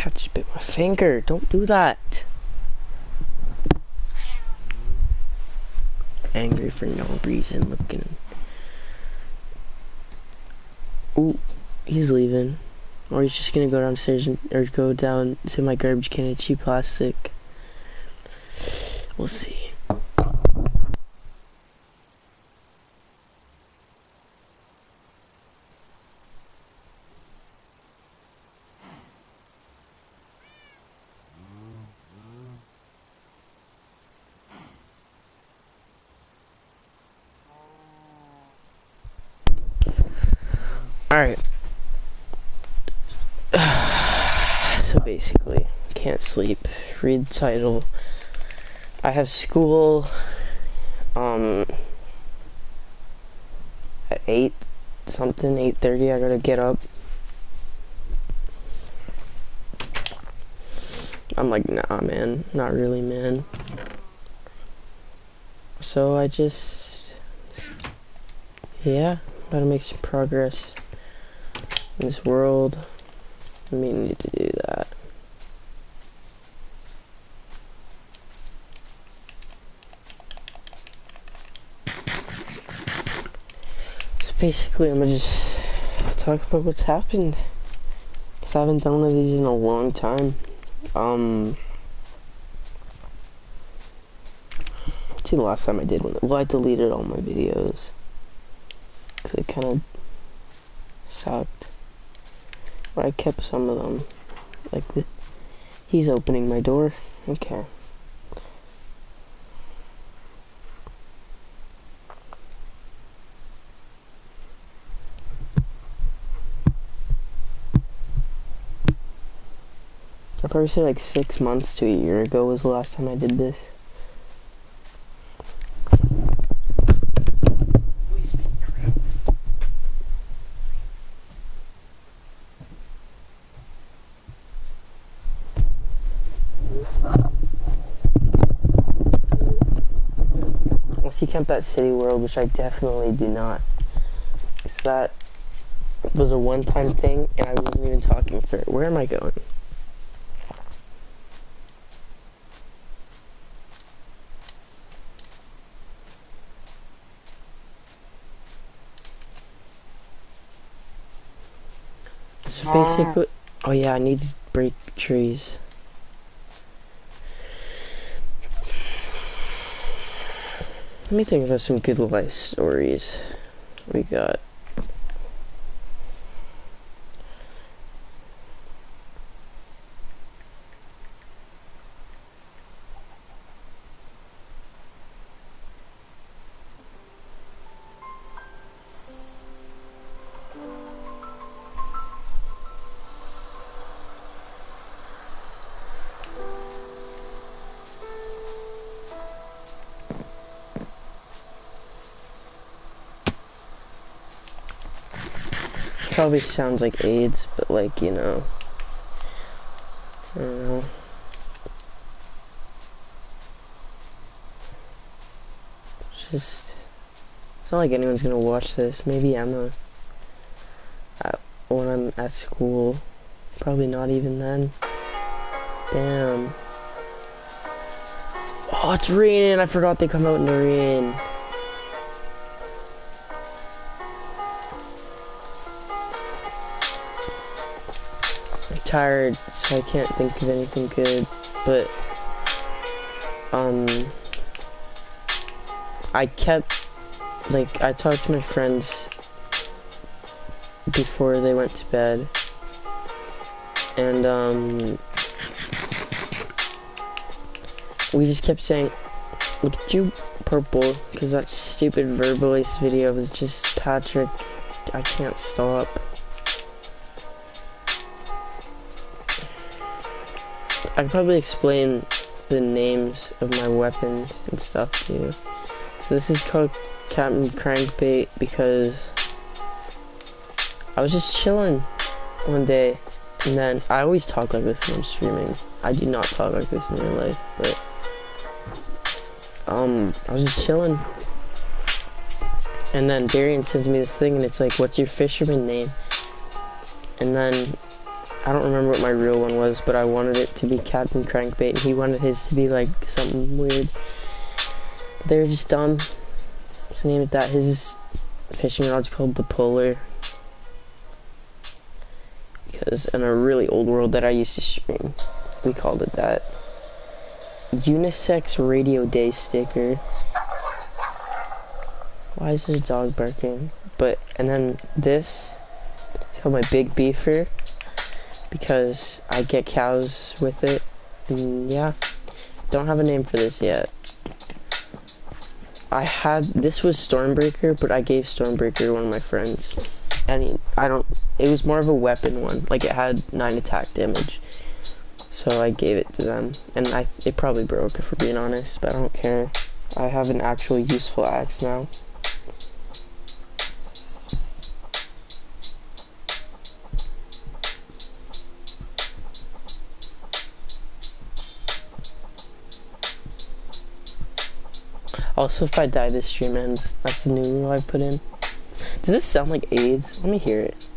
cat just bit my finger. Don't do that. Angry for no reason looking. Ooh, he's leaving. Or he's just gonna go downstairs or go down to my garbage can and cheap plastic. We'll see. Alright. So basically, can't sleep. Read the title. I have school at 8 something, 8:30. I gotta get up. I'm like, nah man, not really man. So I yeah, gotta make some progress in this world. I need to do that. So basically, I'm gonna just talk about what's happened. Cause I haven't done one of these in a long time. See, the last time I did one, well, I deleted all my videos. Cause it kind of sucked. But I kept some of them. Like, he's opening my door. Okay. I'd probably say like 6 months to a year ago was the last time I did this. Unless you count that City World, which I definitely do not. Because that was a one-time thing, and I wasn't even talking for it. Where am I going? So basically, oh yeah, I need to break trees. Let me think about some good life stories we got. Probably sounds like AIDS, but like, you know, I don't know. It's not like anyone's gonna watch this. Maybe Emma, when I'm at school. Probably not even then. Damn. Oh, it's raining. I forgot they come out in the rain. Tired, so I can't think of anything good, but I talked to my friends before they went to bed, and we just kept saying, look at you, purple, because that stupid Verbalace video was just Patrick, I can't stop. I could probably explain the names of my weapons and stuff to you. So this is called Captain Crankbait because I was just chilling one day, and then I always talk like this when I'm streaming. I do not talk like this in real life, but I was just chilling, and then Darian sends me this thing, and it's like, what's your fisherman name? And then I don't remember what my real one was, but I wanted it to be Captain Crankbait, and he wanted his to be like something weird. They were just dumb. So named it that. His fishing rod's called the Polar. Because in a really old world that I used to stream, we called it that. Unisex Radio Day sticker. Why is there a dog barking? And then this, it's called my Big Beefer, because I get cows with it, and yeah, don't have a name for this yet. This was Stormbreaker, but I gave Stormbreaker to one of my friends, and it was more of a weapon one, like it had 9 attack damage, so I gave it to them, and it probably broke if we're being honest, but I don't care. I have an actual useful axe now. Also, if I die, this stream ends. That's the new rule I put in. Does this sound like AIDS? Let me hear it.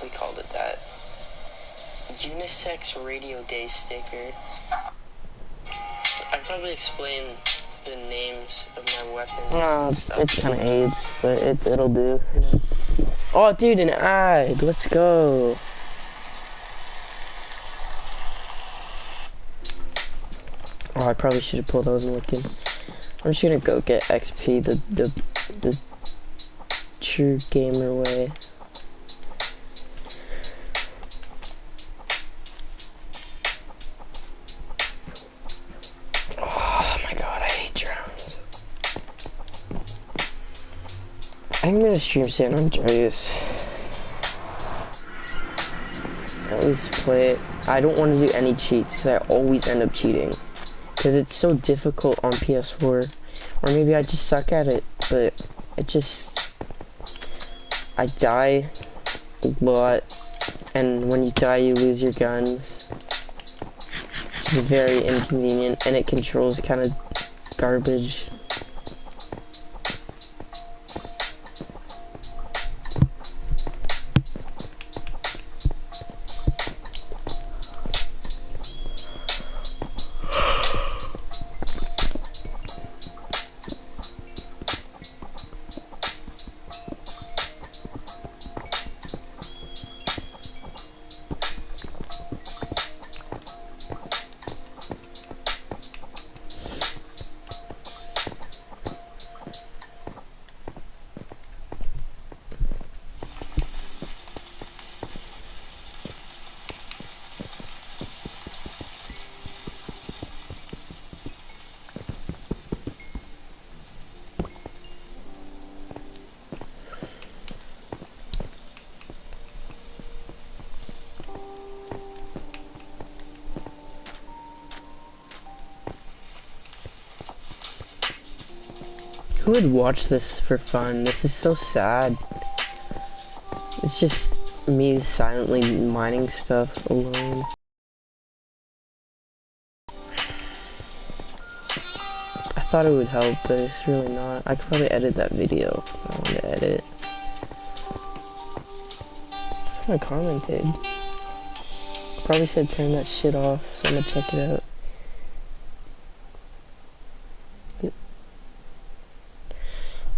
We called it that. Unisex Radio Day sticker. I'd probably explain the names of my weapons. It's kind of AIDS, but it'll do. You know? Oh, dude, an ag. Let's go. Oh, I probably should have pulled. I wasn't looking. I'm just gonna go get XP the true gamer way. I'm gonna stream San Andreas. At least play it. I don't want to do any cheats because I always end up cheating. Because it's so difficult on PS4. Or maybe I just suck at it. But I die a lot. And when you die, you lose your guns. Which is very inconvenient. And it controls kind of garbage. Who would watch this for fun? This is so sad. It's just me silently mining stuff alone. I thought it would help, but it's really not. I could probably edit that video if I wanted to edit. Someone commented. Probably said turn that shit off, so I'm gonna check it out.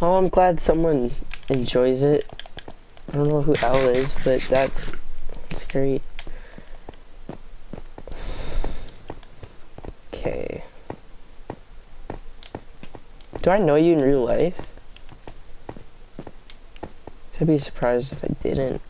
Oh, I'm glad someone enjoys it. I don't know who L is, but that's great. Okay. Do I know you in real life? I'd be surprised if I didn't.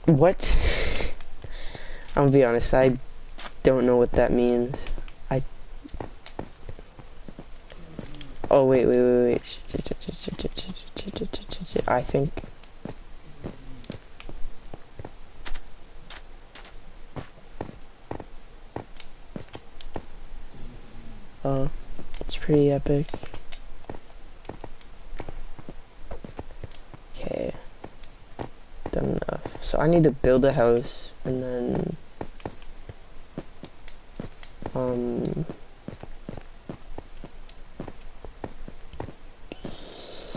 What? I'm gonna be honest, I don't know what that means. Oh, wait. I think. Oh, it's pretty epic. Okay. Done enough. So I need to build a house and then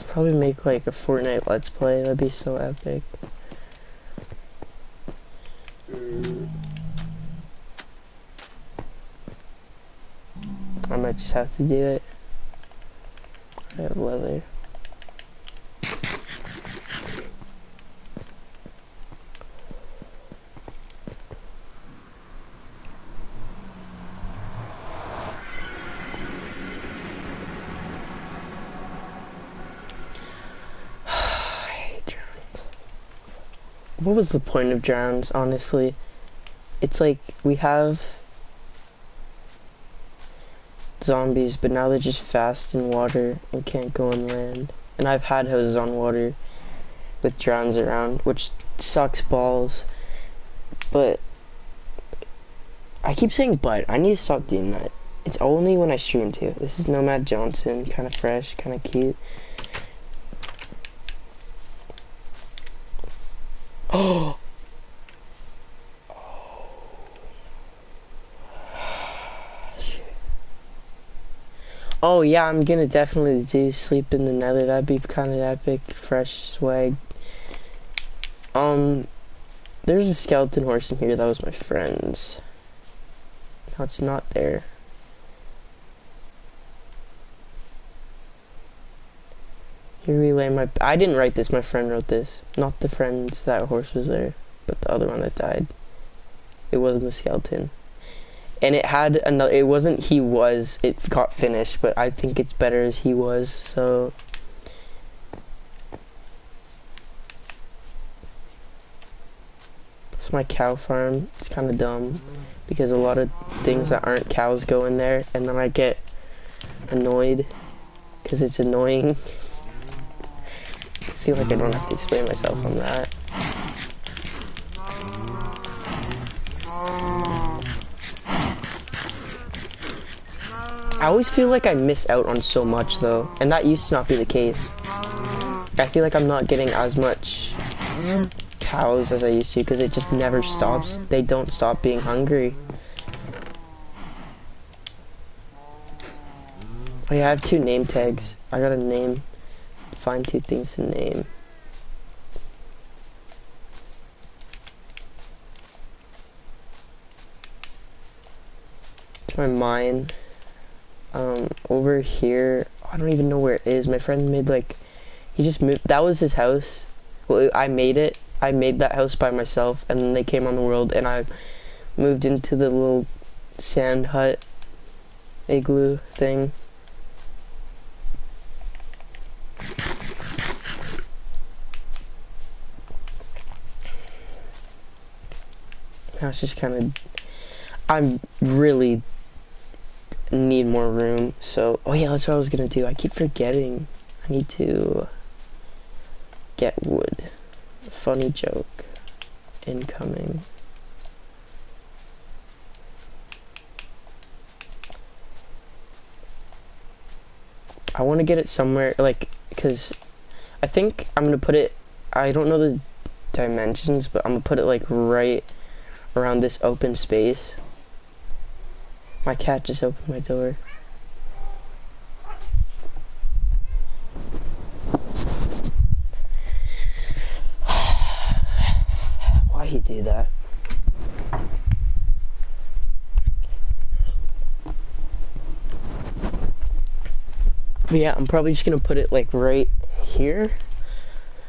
probably make like a Fortnite Let's Play. That'd be so epic. I might just have to do it. I have leather. What was the point of drowns, honestly? It's like, we have zombies, but now they're just fast in water and can't go on land. And I've had houses on water with drowns around, which sucks balls. But, I keep saying but, I need to stop doing that. It's only when I stream too. This is Nomad Johnson, kind of fresh, kind of cute. Oh! Oh yeah, I'm gonna definitely do sleep in the nether. That'd be kind of epic, fresh swag. There's a skeleton horse in here. That was my friend's. Now it's not there. Here we lay my. I didn't write this. My friend wrote this. Not the friend that horse was there, but the other one that died. It wasn't the skeleton. And it had another, it wasn't he was, it got finished, but I think it's better as he was, so. It's my cow farm. It's kind of dumb, because a lot of things that aren't cows go in there, and then I get annoyed, because it's annoying. I feel like I don't have to explain myself on that. I always feel like I miss out on so much though, and that used to not be the case. I feel like I'm not getting as much cows as I used to because it just never stops. They don't stop being hungry. Oh yeah, I have 2 name tags. I gotta name, find 2 things to name. To my mine. Over here, I don't even know where it is. My friend made like, he just moved, that was his house. Well, I made it. I made that house by myself, and then they came on the world, and I moved into the little sand hut igloo thing. Now it's just kind of, I'm really need more room, so oh yeah, that's what I was gonna do. I keep forgetting. I need to get wood. Funny joke incoming. I want to get it somewhere like, because I think I'm gonna put it, I don't know the dimensions, but I'm gonna put it like right around this open space. My cat just opened my door. Why he do that? But yeah, I'm probably just gonna put it like right here,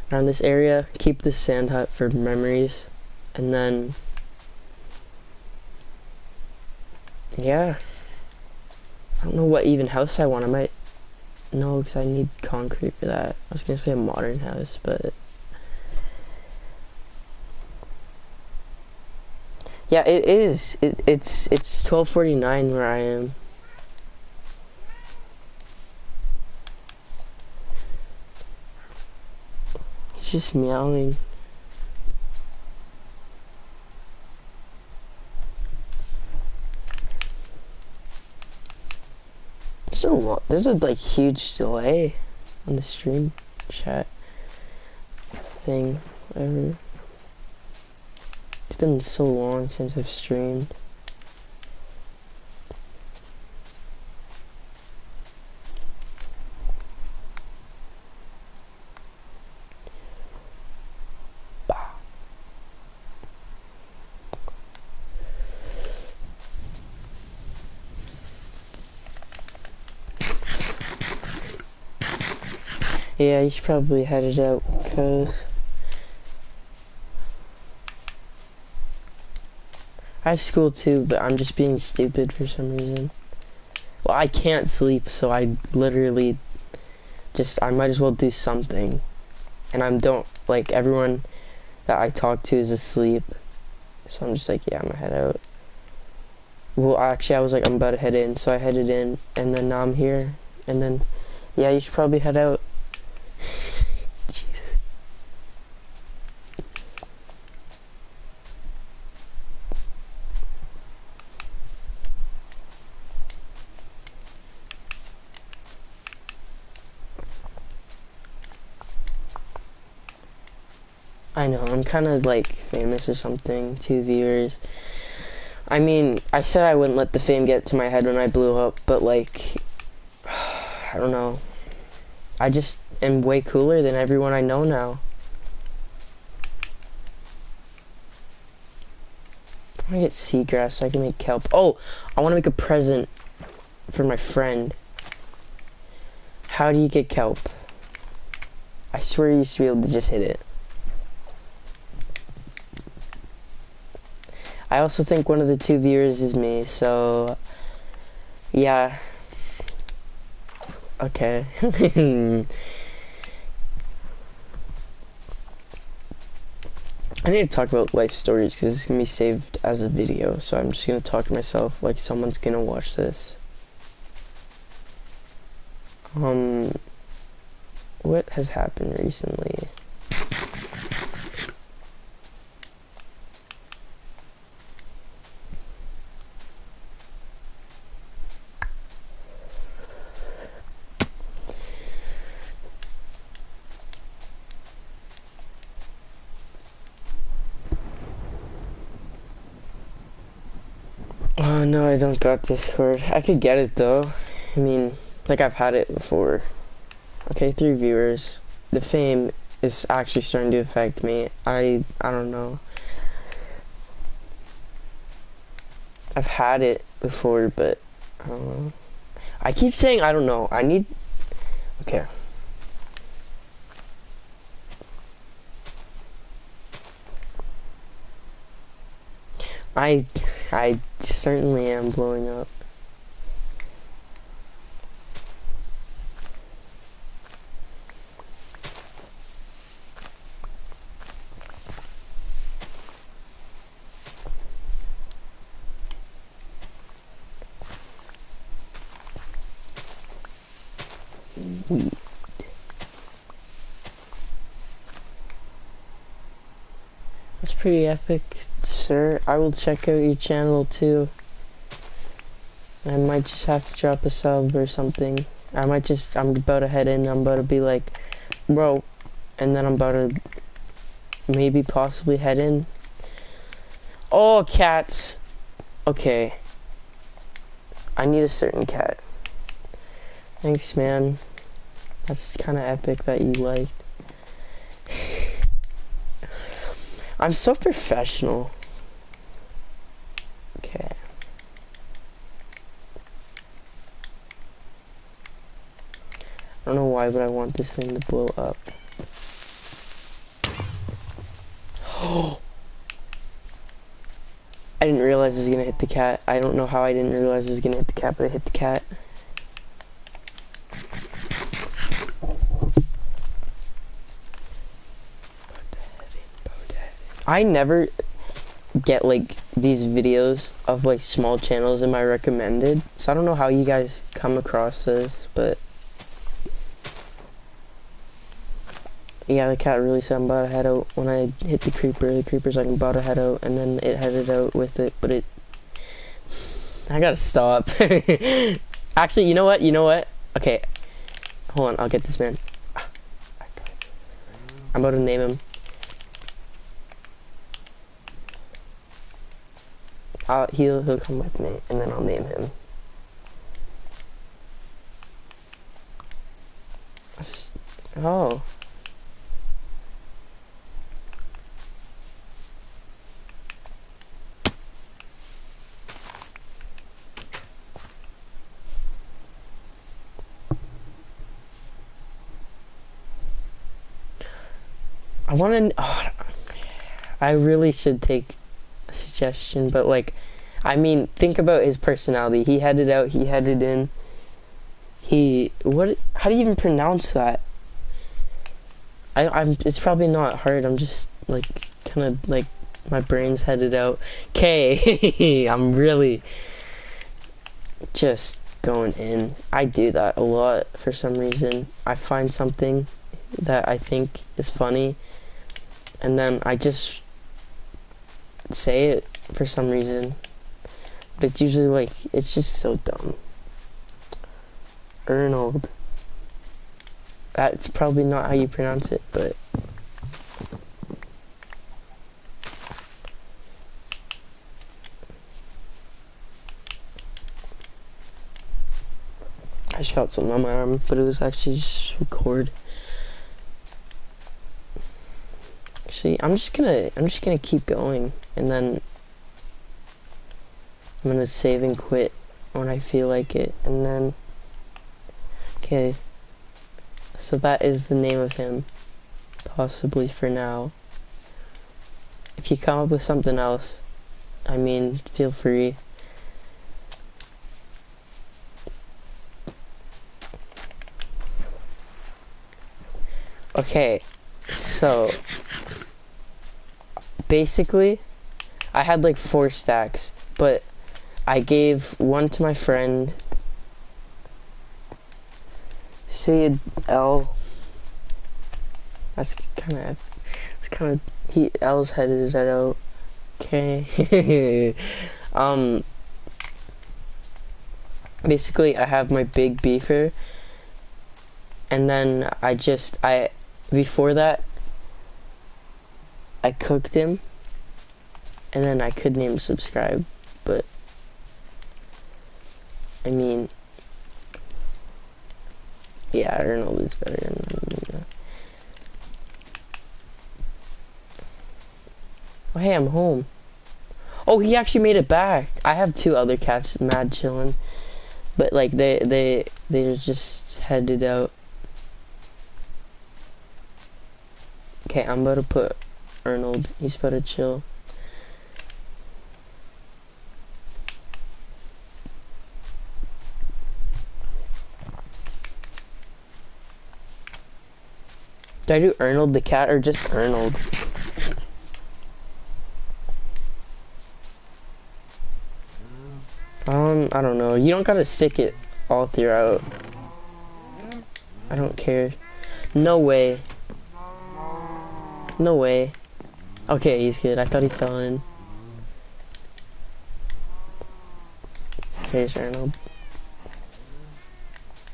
around this area. Keep this sand hut for memories, and then yeah, I don't know what even house I want. I might, no, because I need concrete for that. I was gonna say a modern house, but yeah, it is. It's 12:49 where I am. It's just meowing. There's a like huge delay on the stream chat thing, whatever. It's been so long since I've streamed. Yeah, you should probably head it out, cause I have school too, but I'm just being stupid for some reason. Well, I can't sleep, so I literally I might as well do something. And like, everyone that I talk to is asleep. So I'm just like, yeah, I'm gonna head out. Well, actually, I was like, I'm about to head in, so I headed in, and then now I'm here. And then, yeah, you should probably head out. I know, I'm kind of like famous or something, 2 viewers. I mean, I said I wouldn't let the fame get to my head when I blew up, but like, I don't know. I just am way cooler than everyone I know now. I want to get seagrass so I can make kelp. Oh, I want to make a present for my friend. How do you get kelp? I swear you used to be able to just hit it. I also think one of the 2 viewers is me, so yeah. Okay. I need to talk about life stories because it's gonna be saved as a video, so I'm just gonna talk to myself like someone's gonna watch this. What has happened recently? Oh no, I don't got Discord. I could get it though. I mean, like I've had it before. Okay, 3 viewers. The fame is actually starting to affect me. I don't know. I've had it before, but I don't know. I keep saying I don't know. I need... Okay. I certainly am blowing up. Weed. That's pretty epic, sir. I will check out your channel too. I might just have to drop a sub or something. I'm about to head in, I'm about to be like, bro, and then I'm about to maybe possibly head in. Oh, cats. Okay. I need a certain cat. Thanks, man. That's kind of epic that you liked. I'm so professional. Okay. I don't know why, but I want this thing to blow up. Oh! I didn't realize it was gonna hit the cat. I don't know how I didn't realize it was gonna hit the cat, but it hit the cat. I never get like these videos of like small channels in my recommended, so I don't know how you guys come across this, but Yeah, the cat really said I'm about to head out. When I hit the creeper's like I'm about to head out, and then it headed out with it, but it... I gotta stop. Actually, you know what? You know what? Okay, hold on, I'll get this man. I'm about to name him. He'll come with me, and then I'll name him. Oh. I really should take a suggestion, but like, I mean, think about his personality. He headed out, he headed in. How do you even pronounce that? It's probably not hard. I'm just like, kind of like, my brain's headed out. Okay, I'm really just going in. I do that a lot for some reason. I find something that I think is funny, and then I just say it for some reason. But it's usually like, it's just so dumb. Arnold. That's probably not how you pronounce it, but... I just felt something on my arm, but it was actually just a cord. Actually, I'm just gonna keep going, and then I'm gonna save and quit when I feel like it, and then... Okay. So that is the name of him, possibly for now. If you come up with something else, I mean, feel free. Okay, so basically, I had like 4 stacks, but I gave one to my friend, Sayed L. L's headed it out. Okay. Basically I have my big beefer, and then before that I cooked him, and then I could name subscribe, but I mean, yeah, Arnold is better than... Oh, hey, I'm home. Oh, he actually made it back. I have 2 other cats mad chilling, but like they're just headed out. Okay, I'm about to put Arnold. He's about to chill. Do I do Arnold the cat or just Arnold? I don't know. You don't gotta stick it all throughout. I don't care. No way. No way. Okay, he's good. I thought he fell in. Okay, Arnold.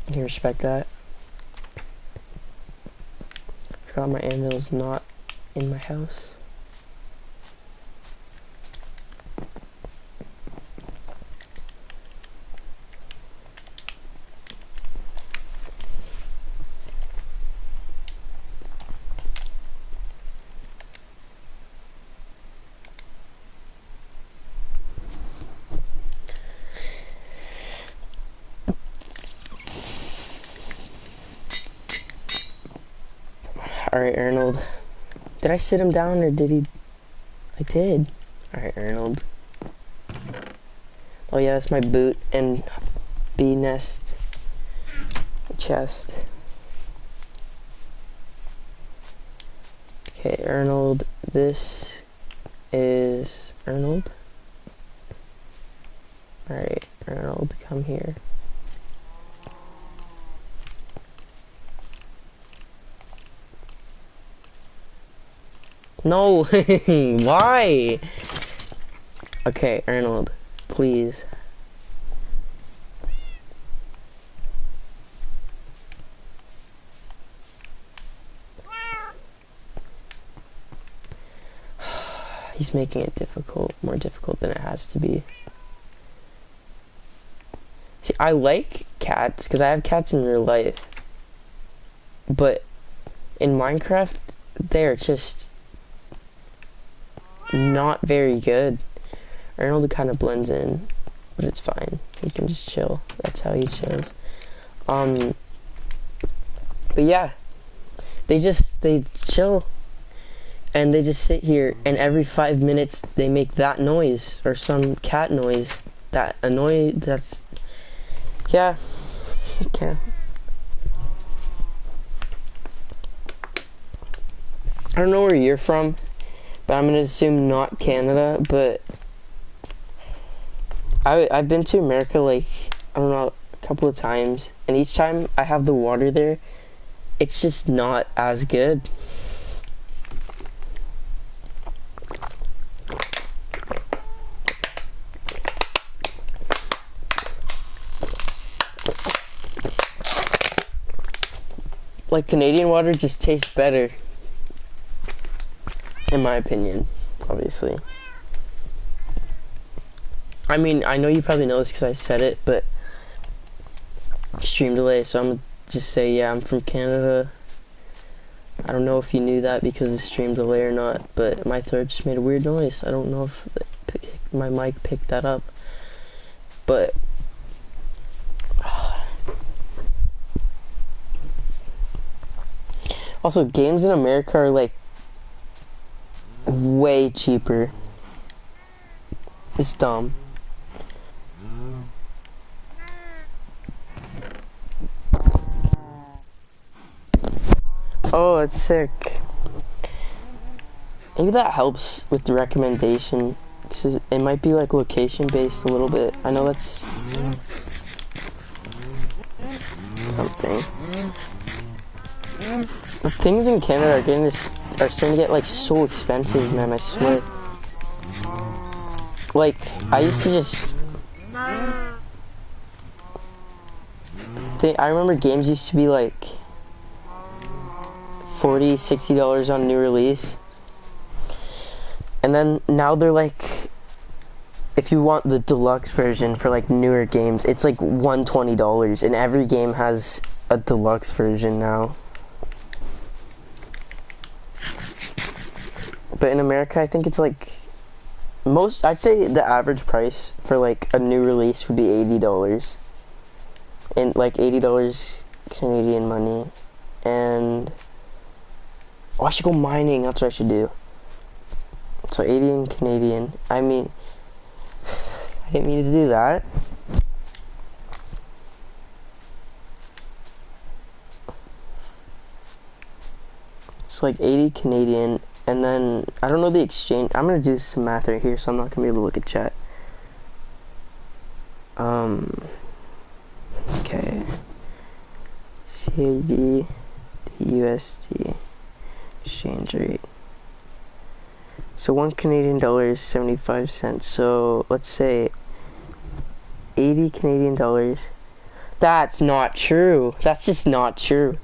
Can you respect that? I forgot my anvil's not in my house. Alright, Arnold. Did I sit him down or did he... I did. Alright, Arnold. Oh yeah, that's my boot and bee nest chest. Okay, Arnold. This is Arnold. Alright, Arnold, come here. No, why? Okay, Arnold, please. He's making it difficult, more difficult than it has to be. See, I like cats, because I have cats in real life. But in Minecraft, they're just not very good. Arnold kind of blends in, but it's fine. He can just chill. That's how he chills. But yeah, they chill, and they just sit here, and every 5 minutes they make that noise or some cat noise that that's yeah. Okay. I don't know where you're from, but I'm gonna assume not Canada, but I've been to America like, I don't know, a couple of times, and each time I have the water there, it's just not as good. Like, Canadian water just tastes better, in my opinion, obviously. I mean, I know you probably know this because I said it, but stream delay, so I'm gonna just say, yeah, I'm from Canada. I don't know if you knew that because of stream delay or not, but my throat just made a weird noise. I don't know if my mic picked that up, but also, games in America are like way cheaper. It's dumb. Oh, it's sick. Maybe that helps with the recommendation, because it might be like location based a little bit. I know that's something. The things in Canada are starting to get like so expensive, man, I swear. Like, I used to just I remember games used to be like $40, $60 on new release. And then now they're like, if you want the deluxe version for like newer games, it's like $120, and every game has a deluxe version now. But in America, I think it's like I'd say the average price for like a new release would be $80, and like $80 Canadian money. And I should go mining. That's what I should do. So 80 in Canadian. I mean, I didn't mean to do that. So like 80 Canadian, and then I don't know the exchange. I'm gonna do some math right here, so I'm not gonna be able to look at chat. Okay. CAD to USD exchange rate. So $1 Canadian is 75 cents. So let's say 80 Canadian dollars. That's not true. That's just not true.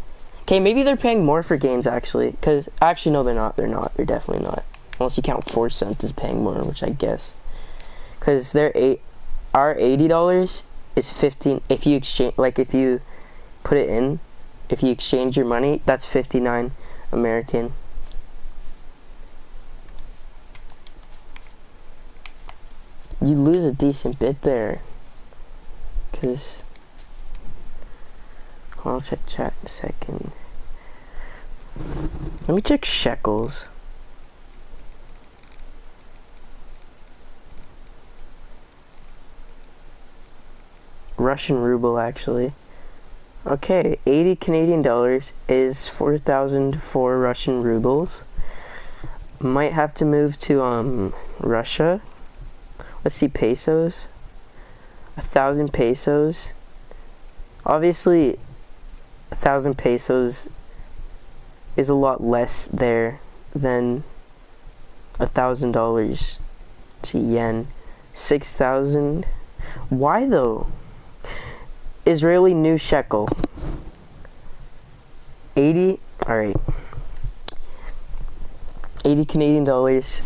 Okay, maybe they're paying more for games actually. Because actually, no, they're not. They're not. They're definitely not. Unless you count 4 cents as paying more, which I guess. Because our $80 is 15. If you exchange, like if you put it in, if you exchange your money, that's 59 American. You lose a decent bit there, because I'll check chat in a second. Let me check shekels. Russian ruble, actually. Okay, 80 Canadian dollars is 4,004 Russian rubles. Might have to move to Russia. Let's see, pesos. 1,000 pesos. Obviously, 1,000 pesos is a lot less there than $1,000 to yen. 6,000. Why though? Israeli new shekel. 80. All right. 80 Canadian dollars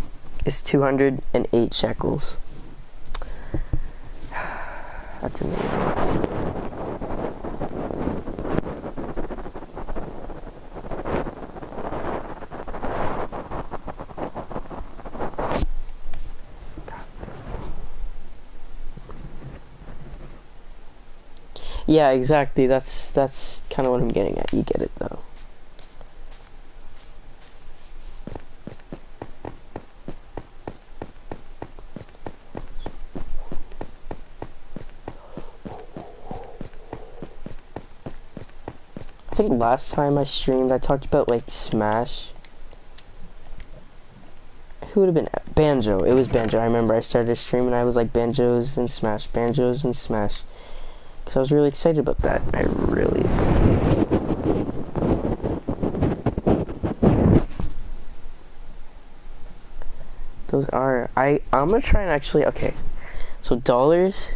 is 208 shekels. That's amazing. Yeah, exactly. That's kind of what I'm getting at. You get it though. I think last time I streamed, I talked about like Smash. Who would have been Banjo? It was Banjo. I remember I started streaming. I was like Banjos and Smash, Banjos and Smash. Because I was really excited about that. I really... Those are... I'm gonna try and actually... Okay. So dollars.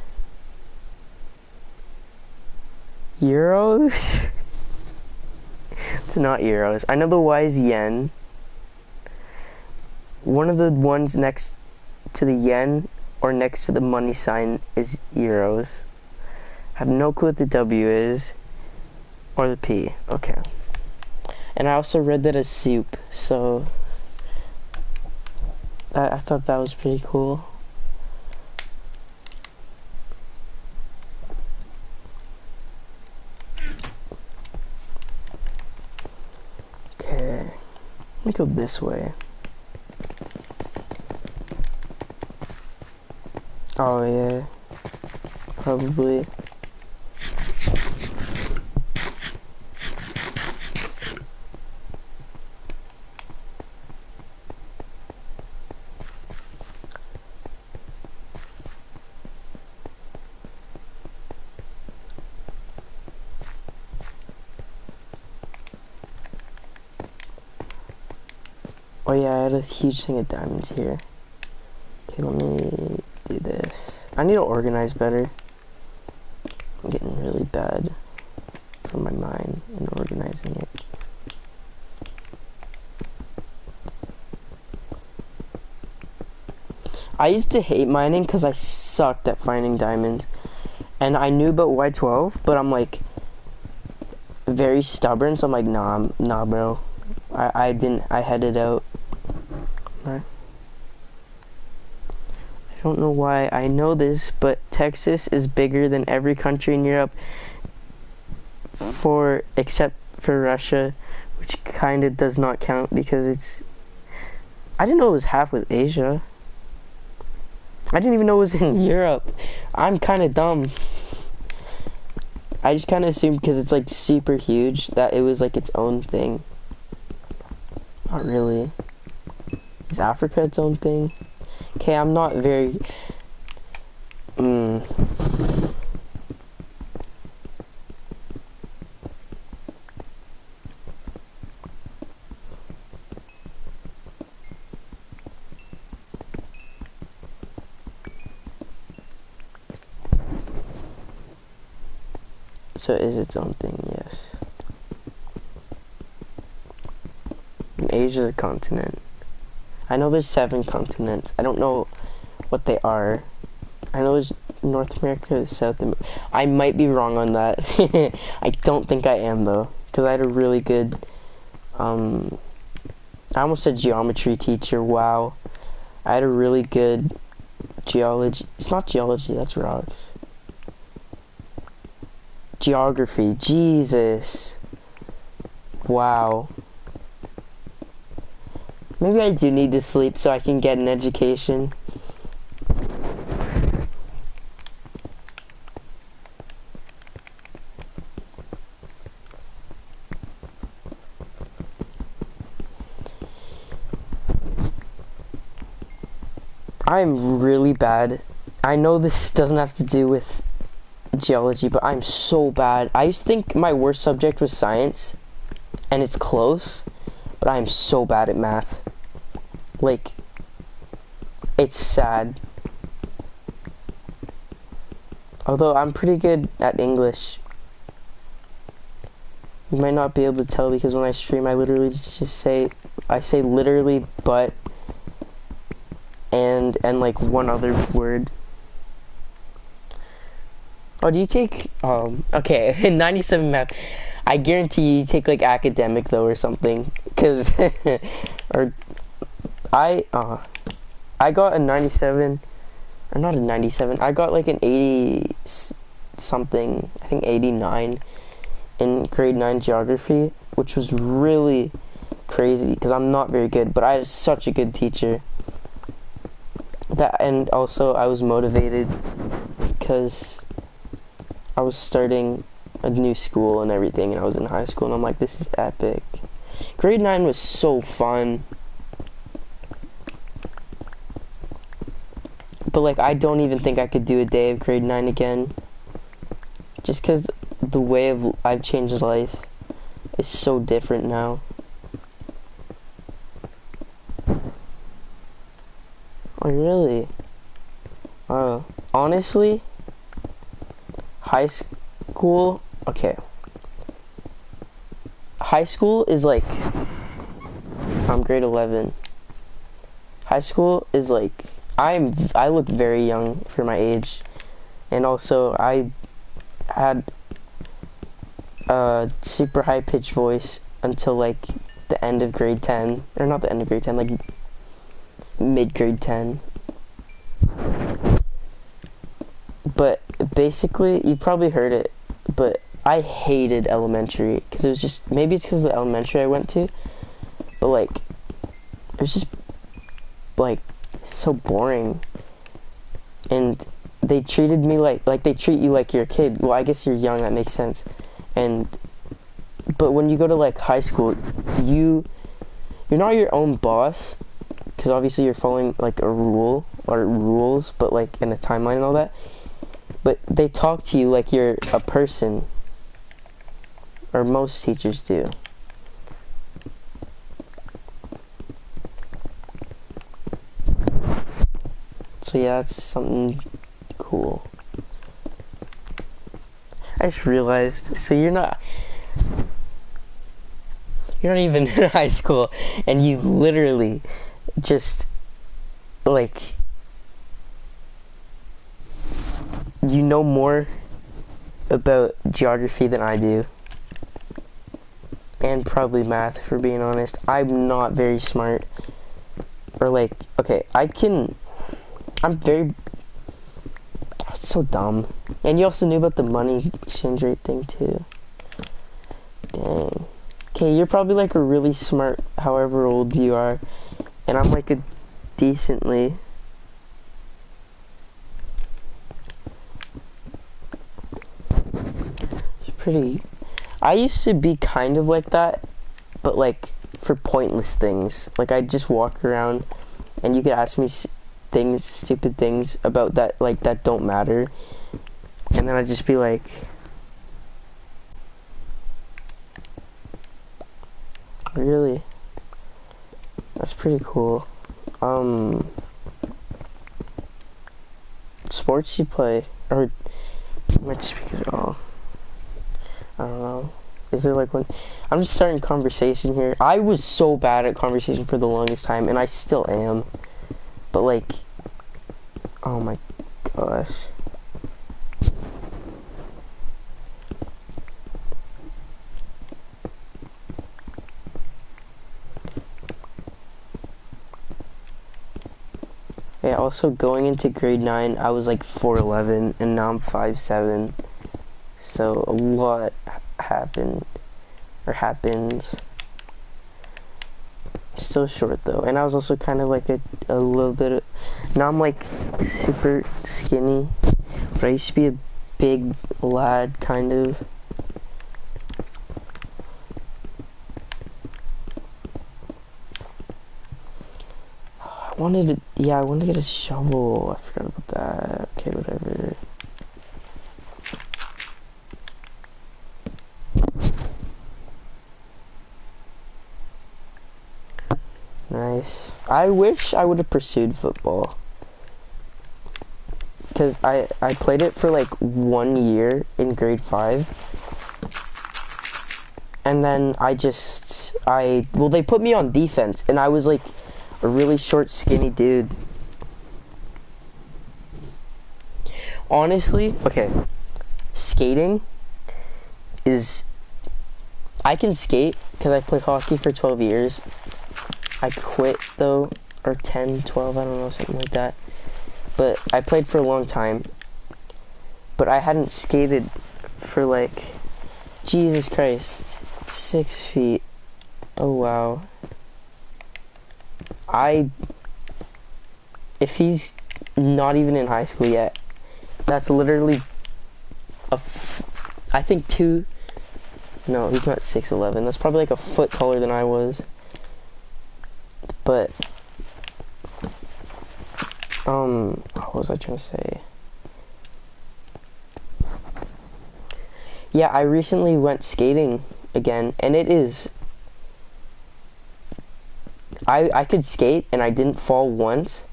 Euros. It's not euros. I know the Y is yen. One of the ones next to the yen or next to the money sign is euros. I have no clue what the W is, or the P. Okay. And I also read that as soup, so I thought that was pretty cool. Okay, let me go this way. Oh yeah, probably. Oh yeah, I had a huge thing of diamonds here. Okay, let me do this. I need to organize better. I'm getting really bad for my mind in organizing it. I used to hate mining because I sucked at finding diamonds. And I knew about Y12, but I'm like very stubborn, so I'm like, nah bro. I headed out. I don't know why I know this, but Texas is bigger than every country in Europe except for Russia, which kind of does not count because it's... I didn't know it was half with Asia. I didn't even know it was in Europe. I'm kind of dumb. I just kind of assumed because it's like super huge that it was like its own thing. Not really. Is Africa its own thing? Okay, I'm not very... So it is its own thing, yes. And Asia's a continent. I know there's 7 continents. I don't know what they are. I know there's North America, South America. I might be wrong on that. I don't think I am though, because I had a really good, I almost said geometry teacher, wow. I had a really good geology, it's not geology, that's rocks. Geography, Jesus. Wow. Maybe I do need to sleep so I can get an education. I'm really bad. I know this doesn't have to do with geology, but I'm so bad. I used to think my worst subject was science, and it's close, but I'm so bad at math. Like, It's sad. Although I'm pretty good at English. You might not be able to tell because when I stream I literally just say, I say literally but and like one other word. Oh, do you take, okay, in 97 math, I guarantee you take like academic though or something, cause, or, I got a 97, or not a 97, I got like an 80 something, I think 89 in grade 9 geography, which was really crazy, because I'm not very good, but I had such a good teacher. That, and also I was motivated, because I was starting a new school and everything, and I was in high school, and I'm like, this is epic. Grade 9 was so fun. But, like, I don't even think I could do a day of grade 9 again. Just because the way I've changed life is so different now. Oh, really? Honestly, high school, okay. High school is like, I'm grade 11. High school is like, I look very young for my age. And also, I had a super high pitched voice until like the end of grade 10. Or not the end of grade 10, like mid grade 10. But basically, you probably heard it, but I hated elementary because it was just, maybe it's because of the elementary I went to, but like, it was just like so boring. And they treated me like they treat you like you're a kid. Well, I guess you're young, that makes sense. But when you go to like high school, you're not your own boss, because obviously you're following like a rule or rules, but like in a timeline and all that. But they talk to you like you're a person, or most teachers do. So yeah, that's something cool. I just realized, so you're not even in high school, and you literally just, like, you know more about geography than I do. And probably math, for being honest. I'm not very smart. Or like, okay, I'm very, it's so dumb. And you also knew about the money exchange rate thing too. Dang. Okay, you're probably like a really smart, however old you are. And I'm like a decently. It's pretty. I used to be kind of like that, but like for pointless things. Like I'd just walk around and you could ask me things, stupid things about that, like that don't matter. And then I'd just be like, really? That's pretty cool. Sports you play, or might speak at all. I don't know. Is there like one? I'm just starting conversation here. I was so bad at conversation for the longest time, and I still am. But like, oh my gosh. Yeah, also going into grade 9, I was like 4'11", and now I'm 5'7". So a lot happened, or happens. Still short though, and I was also kind of like a little bit of, now I'm like super skinny, but I used to be a big lad kind of. I wanted to get a shovel. I forgot about that. Okay, whatever. Nice. I wish I would have pursued football. because I played it for like 1 year in grade 5. And then well, they put me on defense, and I was like a really short, skinny dude. Honestly, okay, skating I can skate because I played hockey for 12 years. I quit though, or 10, 12, I don't know, something like that. But I played for a long time. But I hadn't skated for like, Jesus Christ, 6 feet. Oh wow. If he's not even in high school yet, that's literally I think no, he's not 6'11". That's probably like a foot taller than I was. But, what was I trying to say? Yeah, I recently went skating again, and it is, I could skate, and I didn't fall once,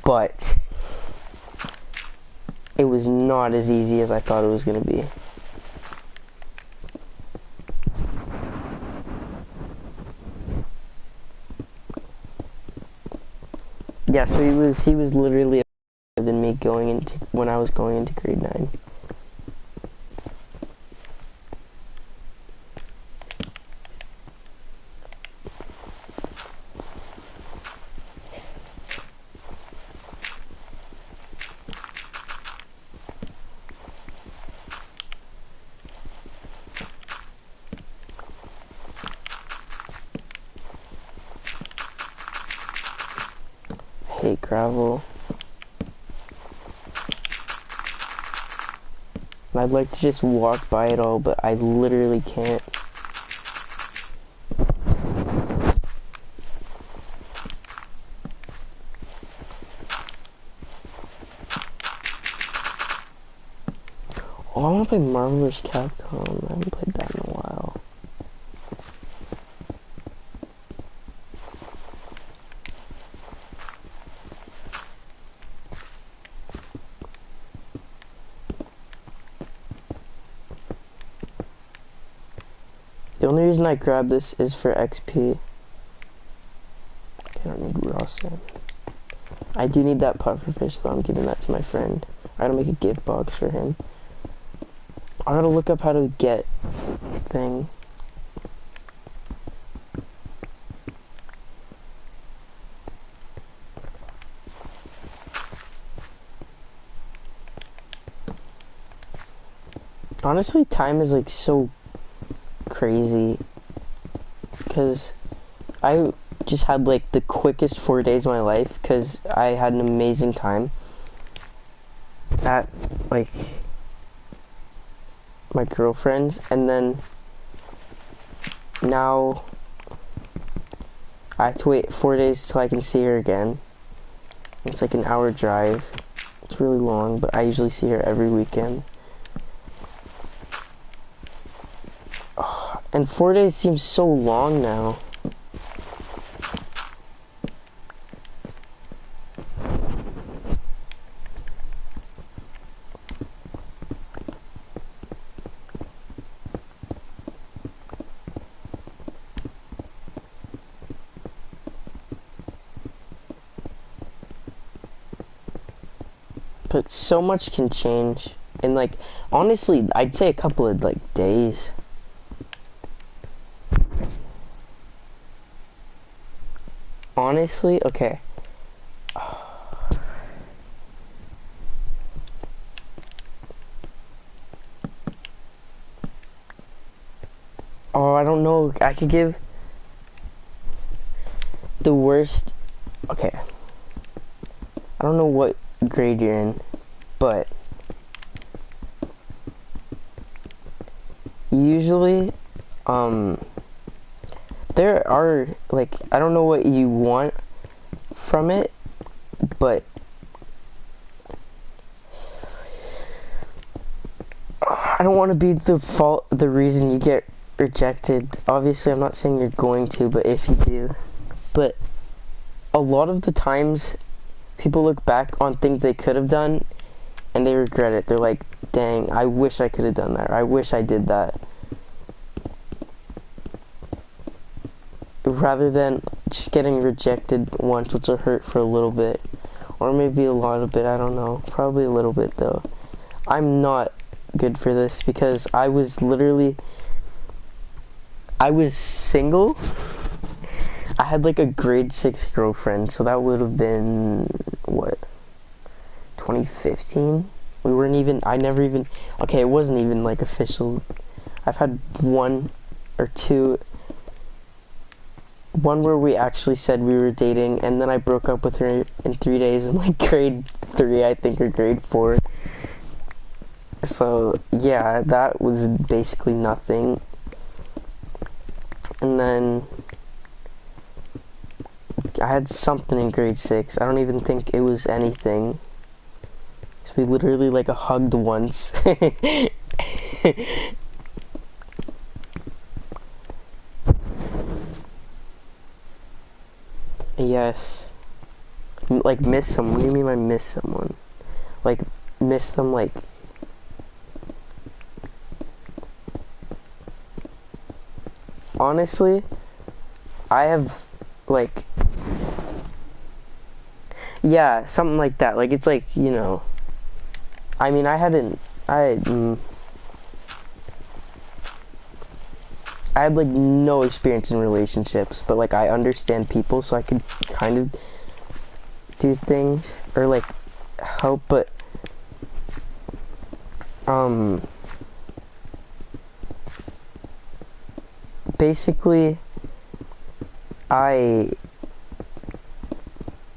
but it was not as easy as I thought it was going to be. Yeah, so he was literally better than me when I was going into grade 9. I hate gravel. I'd like to just walk by it all, but I literally can't. Oh, I want to play Marvel vs. Capcom. I haven't played that in a while. The only reason I grabbed this is for XP. I don't need raw salmon. I do need that pufferfish though. I'm giving that to my friend. I gotta make a gift box for him. I gotta look up how to get thing. Honestly, time is like so crazy because I just had like the quickest 4 days of my life because I had an amazing time at like my girlfriend's, and then now I have to wait 4 days till I can see her again. It's like an hour drive. It's really long, but I usually see her every weekend. And 4 days seems so long now. But so much can change. And like, honestly, I'd say a couple of like days. Honestly, okay. Oh, I don't know. I could give the worst. Okay. I don't know what grade you're in, but usually, there are, like, I don't know what you want from it, but I don't want to be the reason you get rejected. Obviously, I'm not saying you're going to, but if you do. But a lot of the times, people look back on things they could have done and they regret it. They're like, dang, I wish I could have done that. Or I wish I did that. Rather than just getting rejected once, which will hurt for a little bit. Or maybe a lot of bit, I don't know. Probably a little bit though. I'm not good for this because I was single. I had like a grade 6 girlfriend, so that would have been, what, 2015? Okay, it wasn't even like official. I've had one or two, one where we actually said we were dating, and then I broke up with her in 3 days in like grade 3, I think, or grade 4. So, yeah, that was basically nothing. And then I had something in grade 6. I don't even think it was anything. So we literally like hugged once. Yes. Like miss someone. What do you mean by miss someone? Like miss them like... Honestly, I have like... Yeah, something like that. Like it's like, you know... I mean, I had like no experience in relationships, but like I understand people, so I could kind of do things or like help, but basically I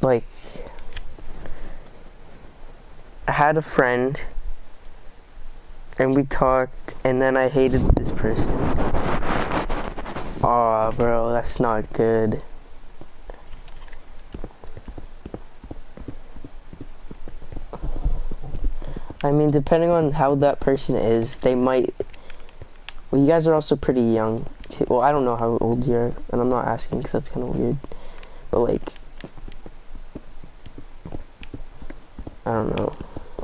like had a friend and we talked, and then I hated this person. Aw, bro, that's not good. I mean, depending on how that person is, they might... Well, you guys are also pretty young, too. Well, I don't know how old you are, and I'm not asking because that's kind of weird. But, like... I don't know.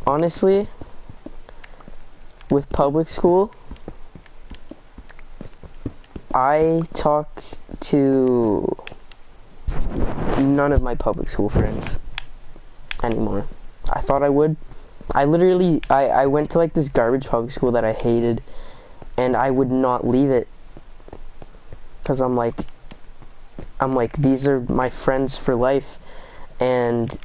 Honestly, with public school, I talk to none of my public school friends anymore. I thought I would. I went to like this garbage public school that I hated, and I would not leave it because I'm like these are my friends for life. And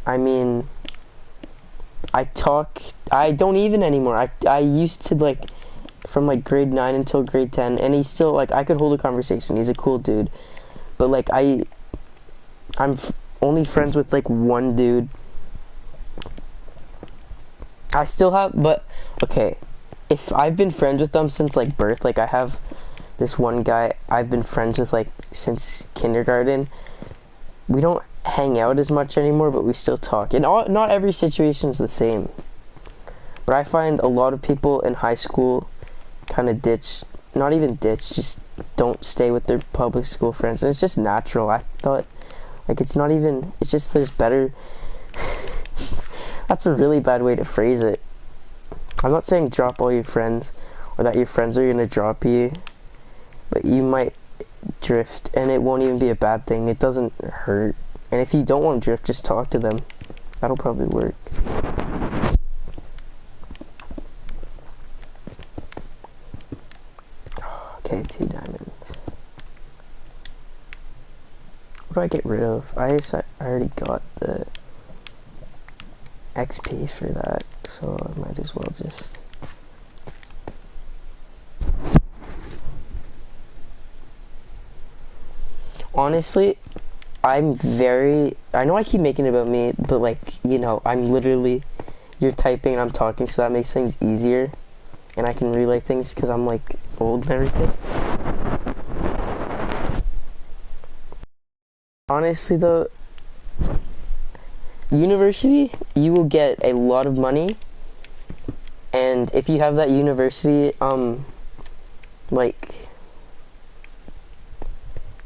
I mean, I don't even anymore. I used to like from like grade 9 until grade 10, and he's still like, I could hold a conversation. He's a cool dude, but like I'm only friends with like one dude. I still have, but okay, if I've been friends with them since like birth, like I have this one guy I've been friends with like since kindergarten. We don't hang out as much anymore, but we still talk. And not every situation is the same. But I find a lot of people in high school kind of not even ditch, just don't stay with their public school friends. And it's just natural. I thought, like, it's just there's better... That's a really bad way to phrase it. I'm not saying drop all your friends, or that your friends are gonna drop you, but you might drift, and it won't even be a bad thing. It doesn't hurt. And if you don't want to drift, just talk to them. That'll probably work. Okay, 2 diamonds. What do I get rid of? I already got the XP for that, so I might as well just... Honestly, I know I keep making it about me, but like, you know, you're typing and I'm talking, so that makes things easier, and I can relay things because I'm like old and everything. Honestly though, university, you will get a lot of money, and if you have that university, like,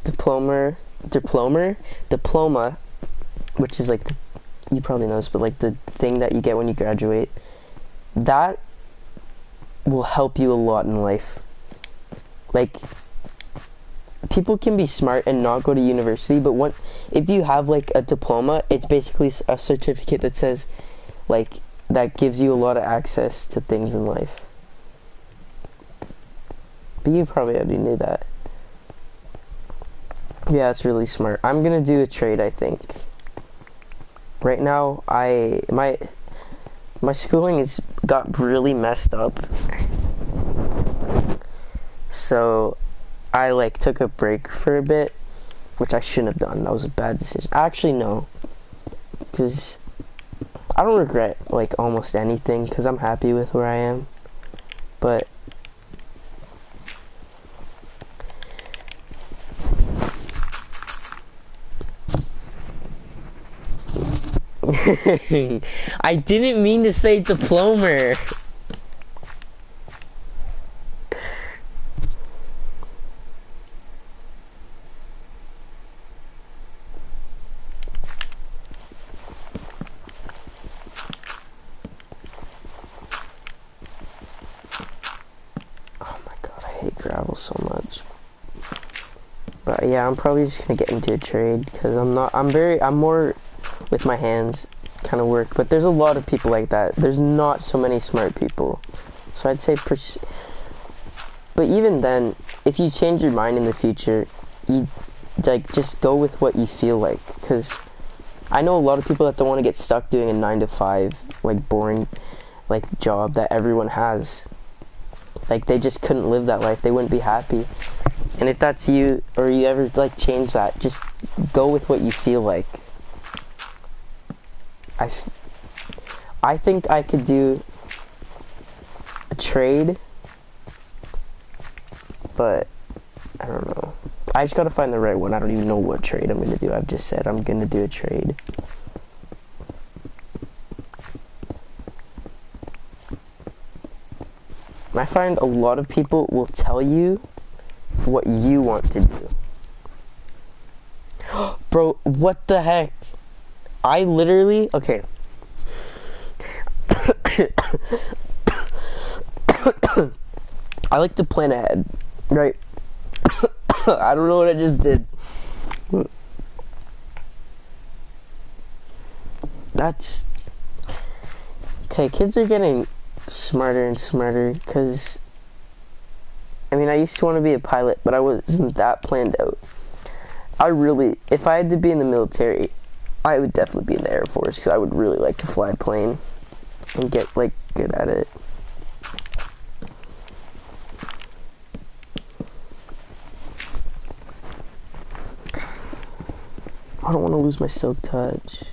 diploma diploma, which is like you probably know this, but like the thing that you get when you graduate, that will help you a lot in life. Like, people can be smart and not go to university, but if you have like a diploma, it's basically a certificate that says, like, that gives you a lot of access to things in life. But you probably already knew that. Yeah, it's really smart. I'm gonna do a trade, I think. Right now, my schooling got really messed up. So I like took a break for a bit, which I shouldn't have done. That was a bad decision. Actually, no, because I don't regret like almost anything because I'm happy with where I am. But I didn't mean to say diploma. Gravel so much. But yeah, I'm probably just gonna get into a trade because I'm more with my hands kind of work. But there's a lot of people like that. There's not so many smart people. So I'd say but even then, if you change your mind in the future, you like just go with what you feel like, because I know a lot of people that don't want to get stuck doing a 9-to-5 like boring like job that everyone has. Like, they just couldn't live that life. They wouldn't be happy. And if that's you, or you ever, like, change that, just go with what you feel like. I think I could do a trade, but I don't know. I just gotta find the right one. I don't even know what trade I'm gonna do. I've just said I'm gonna do a trade. I find a lot of people will tell you what you want to do. Bro, what the heck? I literally, okay. I like to plan ahead, right? I don't know what I just did. That's... Okay, kids are getting smarter and smarter, because I mean, I used to want to be a pilot, but I wasn't that planned out. If I had to be in the military, I would definitely be in the Air Force, because I would really like to fly a plane and get like good at it. I don't want to lose my silk touch.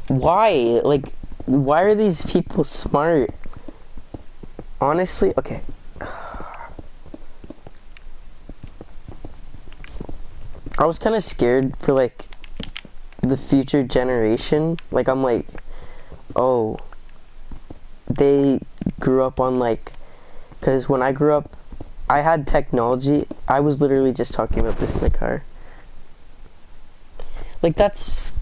Why? Like, why are these people smart? Honestly, okay. I was kind of scared for, like, the future generation. Like, I'm like, oh, they grew up on, like, because when I grew up, I had technology. I was literally just talking about this in the car. Like, that's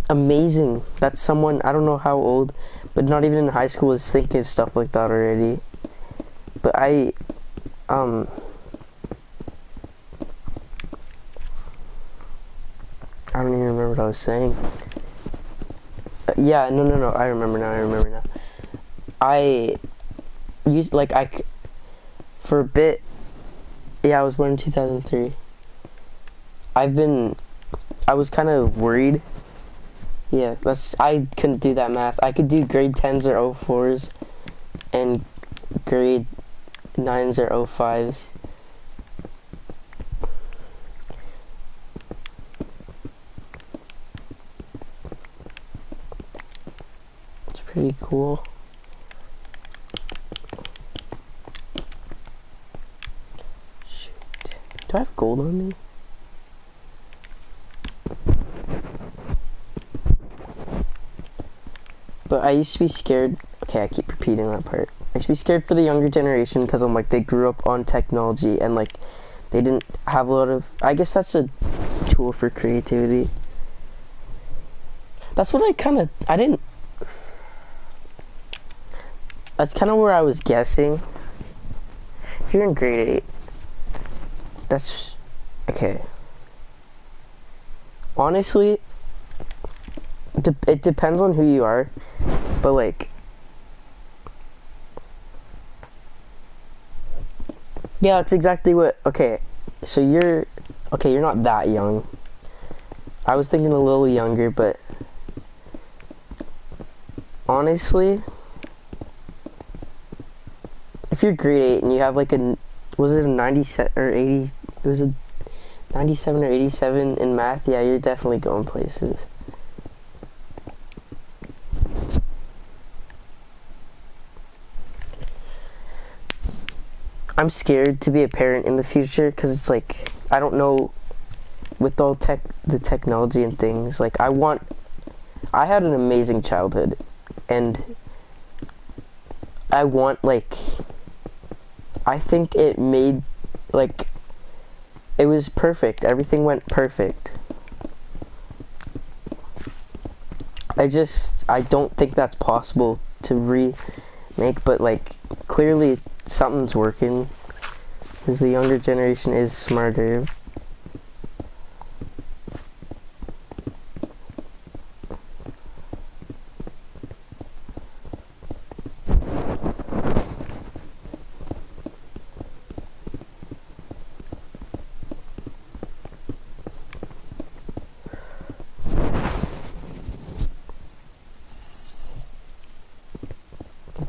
amazing that someone, I don't know how old, but not even in high school is thinking of stuff like that already. But I don't even remember what I was saying. Yeah, no, I remember now. I used, like, for a bit, yeah, I was born in 2003. I was kind of worried. Yeah, I couldn't do that math. I could do grade 10s or 04s and grade 9s or 05s. It's pretty cool. Shoot. Do I have gold on me? But I used to be scared. Okay, I keep repeating that part. I used to be scared for the younger generation because I'm like, they grew up on technology and like they didn't have a lot of, I guess that's a tool for creativity. That's what that's kind of where I was guessing. If you're in grade 8, that's, okay. Honestly, it depends on who you are, but like, yeah, that's exactly what, okay, so you're not that young. I was thinking a little younger, but honestly, if you're grade 8 and you have like was it a 97 or 80, it was a 97 or 87 in math, yeah, you're definitely going places. I'm scared to be a parent in the future because it's like, I don't know, with all the technology and things, like I had an amazing childhood and I want, like, I think it made, like, it was perfect. Everything went perfect. I don't think that's possible to remake, but like, clearly something's working because the younger generation is smarter.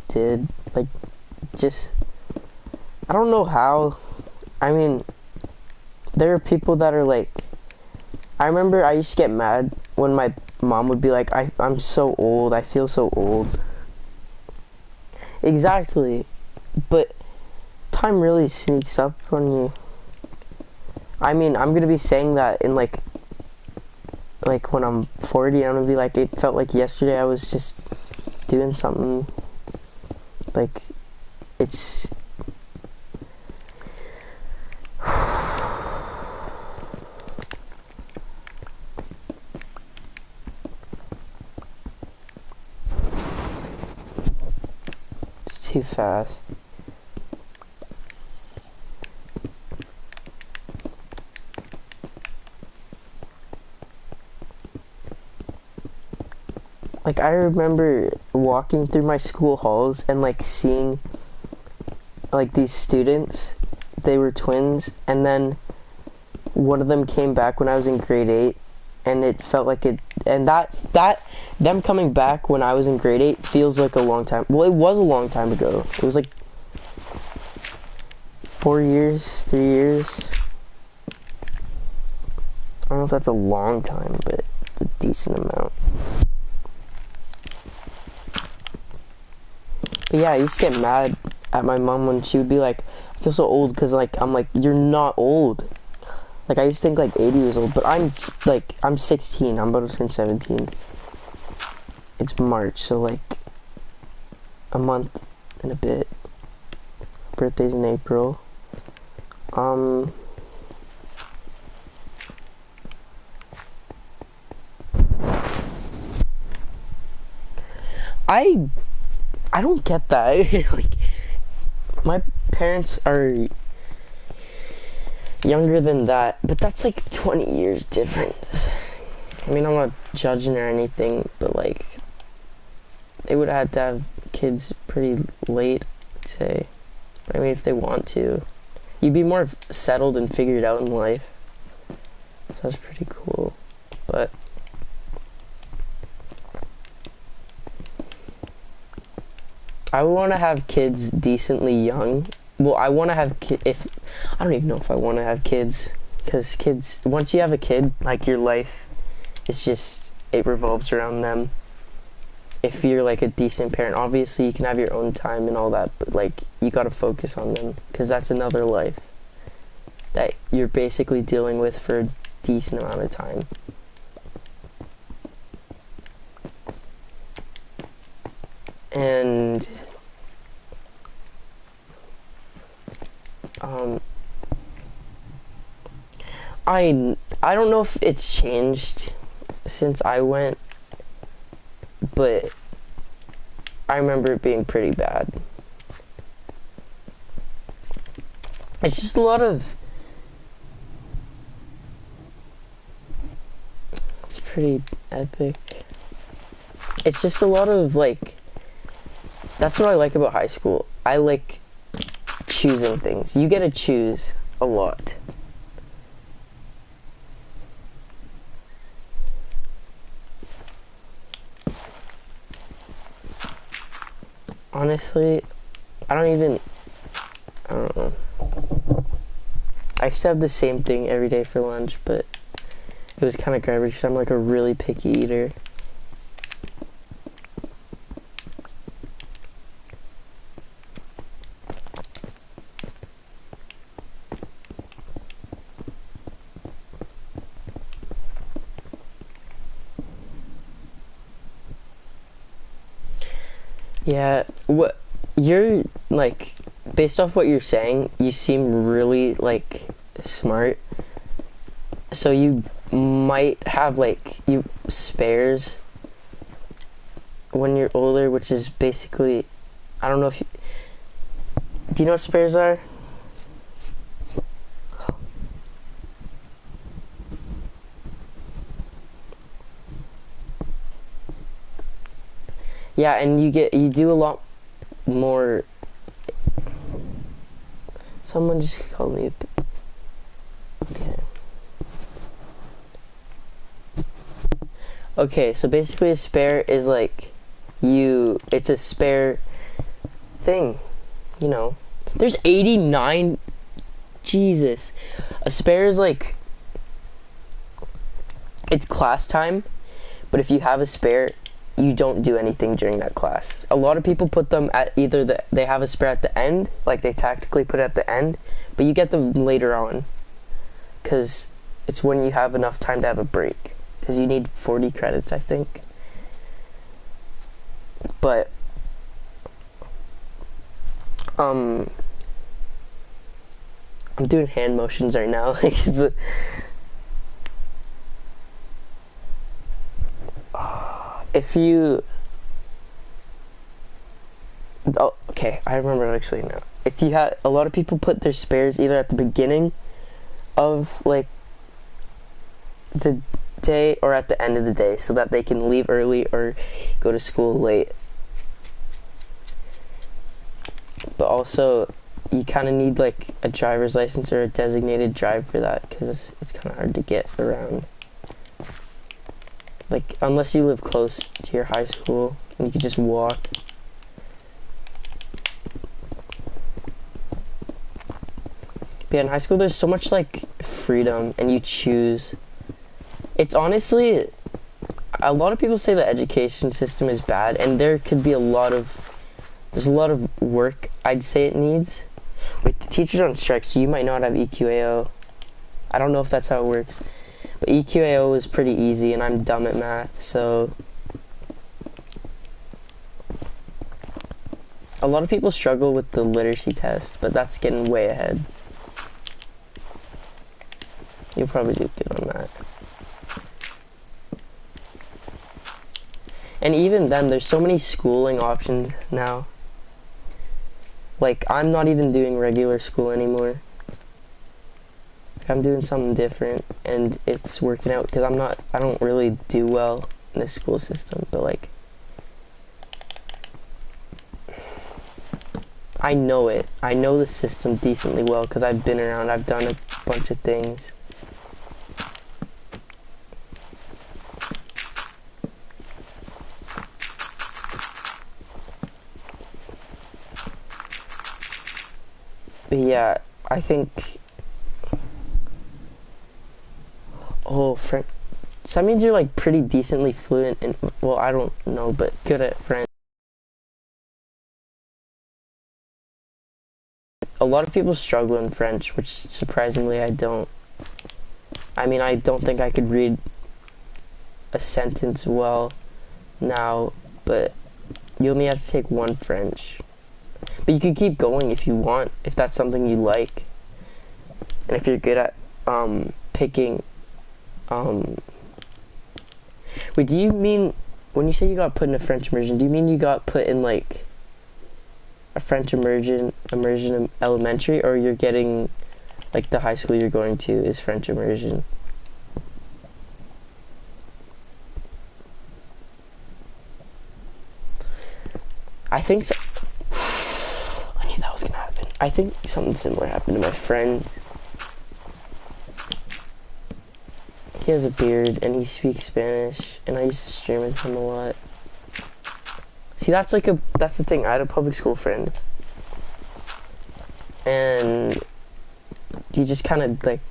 Did like just, I don't know how. I mean, there are people that are like, I remember I used to get mad when my mom would be like, I'm so old, I feel so old. Exactly, but time really sneaks up on you. I mean, I'm gonna be saying that in like when I'm 40, I'm gonna be like, it felt like yesterday I was just doing something. Like, it's too fast. Like, I remember walking through my school halls and like seeing like these students, they were twins, and then one of them came back when I was in grade 8, and it felt like it, and that them coming back when I was in grade 8 feels like a long time. Well, it was a long time ago. It was like 4 years, 3 years. I don't know if that's a long time, but it's a decent amount. But yeah, I used to get mad at my mom when she would be like, I feel so old, because like, I'm like, you're not old. Like, I used to think like 80 years old, but I'm 16, I'm about to turn 17. It's March, so like a month and a bit. Birthday's in April. I don't get that. Like, my parents are younger than that, but that's like 20 years difference. I mean, I'm not judging or anything, but like, they would have had to have kids pretty late, I'd say. I mean, if they want to. You'd be more settled and figured out in life. So that's pretty cool. But I want to have kids decently young. Well, I want to have I don't even know if I want to have kids, because kids, once you have a kid, like, your life is just, it revolves around them. If you're like a decent parent, obviously you can have your own time and all that, but like, you gotta focus on them, because that's another life that you're basically dealing with for a decent amount of time. And I don't know if it's changed since I went, but I remember it being pretty bad. It's just a lot of, it's pretty epic. It's just a lot of, like, that's what I like about high school. I like choosing things. You get to choose a lot. Honestly, I don't know. I used to have the same thing every day for lunch, but it was kind of garbage because I'm like a really picky eater. Yeah, what you're like, based off what you're saying, you seem really like smart. So you might have like you spares when you're older, which is basically, I don't know if you, do you know what spares are? Yeah, and you do a lot more. Someone just called me. Okay. Okay, so basically a spare is like it's a spare thing, you know. There's 89. Jesus. A spare is like, it's class time, but if you have a spare, you don't do anything during that class. A lot of people put them at either they have a spare at the end, like they tactically put it at the end, but you get them later on, because it's when you have enough time to have a break, because you need 40 credits, I think. But I'm doing hand motions right now. If you, oh, okay, I remember how to explain now. If you had, a lot of people put their spares either at the beginning of like the day or at the end of the day, so that they can leave early or go to school late. But also, you kind of need like a driver's license or a designated drive for that, because it's kind of hard to get around. Like, unless you live close to your high school and you could just walk. But yeah, in high school there's so much like freedom, and you choose. It's honestly, a lot of people say the education system is bad, and there could be there's a lot of work I'd say it needs. Wait, the teacher's on strike, so you might not have EQAO. I don't know if that's how it works. But EQAO is pretty easy, and I'm dumb at math, so a lot of people struggle with the literacy test, but that's getting way ahead. You'll probably do good on that. And even then, there's so many schooling options now. Like, I'm not even doing regular school anymore. I'm doing something different, and it's working out, because I don't really do well in the school system, but like, I know it. I know the system decently well, because I've been around, I've done a bunch of things. But yeah, I think, oh, French. So that means you're like pretty decently fluent in, well, I don't know, but good at French. A lot of people struggle in French, which surprisingly I don't. I mean, I don't think I could read a sentence well now, but You only have to take one French. But you can keep going if you want, if that's something you like. And if you're good at picking wait, do you mean when you say you got put in a French immersion, do you mean you got put in like a French immersion elementary, or you're getting like the high school you're going to is French immersion? I think so. I knew that was gonna happen. I think something similar happened to my friend. He has a beard and he speaks Spanish, and I used to stream with him a lot. See, that's the thing. I had a public school friend, and you just kind of like,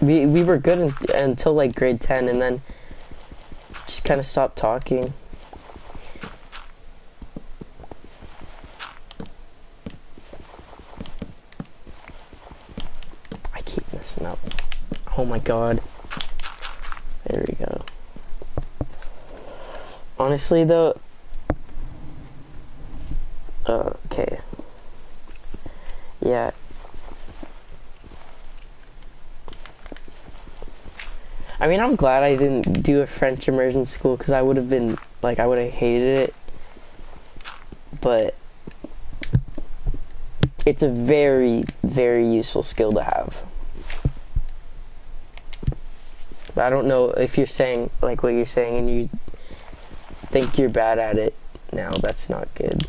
we were good until like grade 10, and then just kind of stopped talking. I keep messing up. Oh my god. There we go. Honestly though, okay. Yeah. I mean, I'm glad I didn't do a French immersion school, because I would have been, like, I would have hated it. But it's a very, very useful skill to have. But I don't know if you're saying, like, what you're saying and you think you're bad at it now. That's not good.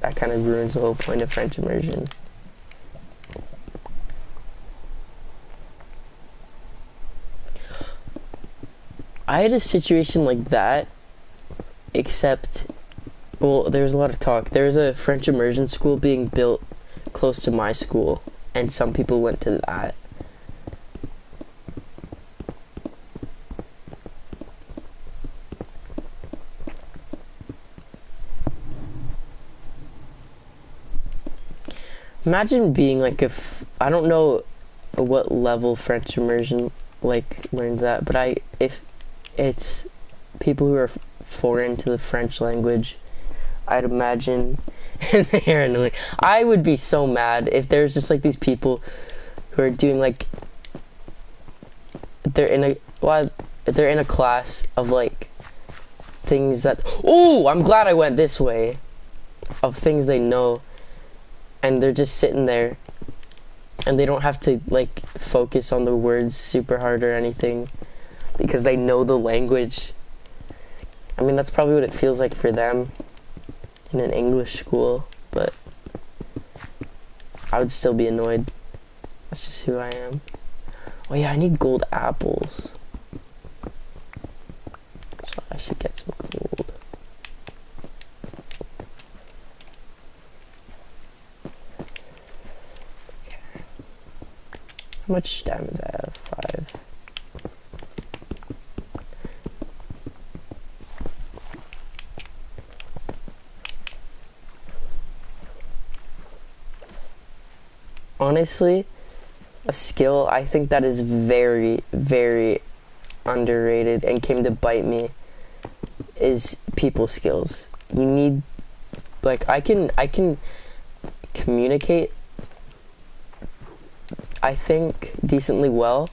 That kind of ruins the whole point of French immersion. I had a situation like that, except, well, there was a lot of talk. There was a French immersion school being built close to my school, and some people went to that. Imagine being like I don't know what level French immersion like learns at, but if it's people who are foreign to the French language, I'd imagine, and they're annoying. I would be so mad if there's just like these people who are doing like, they're in a class of like things that, oh, I'm glad I went this way, of things they know, and they're just sitting there and they don't have to like focus on the words super hard or anything because they know the language. I mean, that's probably what it feels like for them in an English school, but I would still be annoyed. That's just who I am. Oh yeah, I need gold apples, so I should get some gold. Okay. How much diamonds I have? 5. Honestly, a skill I think that is very, very underrated and came to bite me is people skills. You need, like, I can communicate, I think, decently well,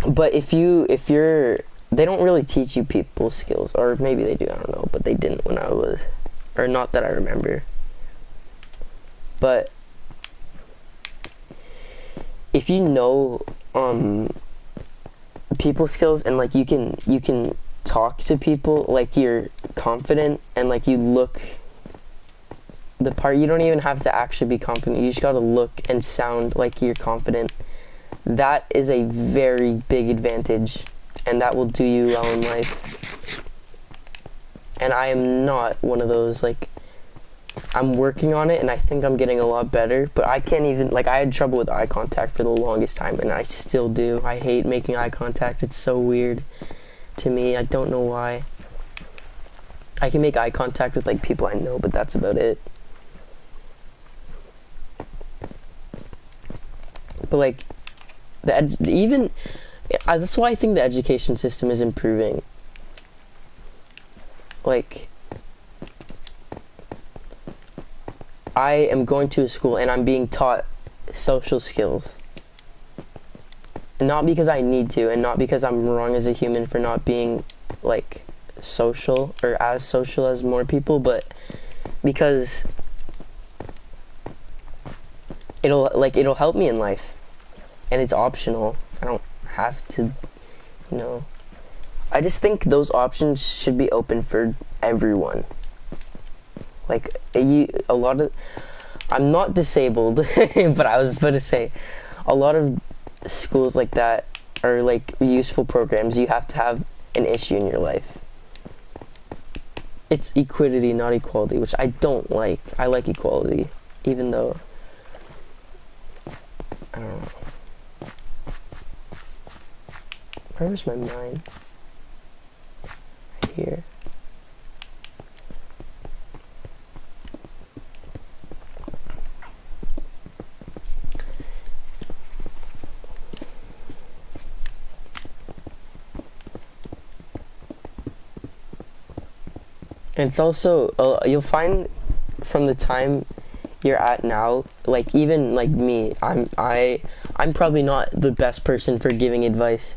but if you're, they don't really teach you people skills, or maybe they do, I don't know, but they didn't when I was, or not that I remember. But if you know people skills, and like you can talk to people like you're confident, and like you look the part, you don't even have to actually be confident, you just gotta look and sound like you're confident. That is a very big advantage, and that will do you well in life. And I am not one of those, like, I'm working on it, and I think I'm getting a lot better, but I can't even, like, I had trouble with eye contact for the longest time, and I still do. I hate making eye contact. It's so weird to me. I don't know why. I can make eye contact with, like, people I know, but that's about it. But, like, that's why I think the education system is improving. like, I am going to a school and I'm being taught social skills. Not because I need to, and not because I'm wrong as a human for not being, like, social, or as social as more people, but because it'll help me in life. And it's optional. I don't have to, I just think those options should be open for everyone. Like, I'm not disabled, but I was about to say, a lot of schools like that are like useful programs. You have to have an issue in your life. It's equity, not equality, which I don't like. I like equality, even though, I don't know. Where was my mind? Right here. And it's also, you'll find from the time you're at now, like, even like me, I'm probably not the best person for giving advice,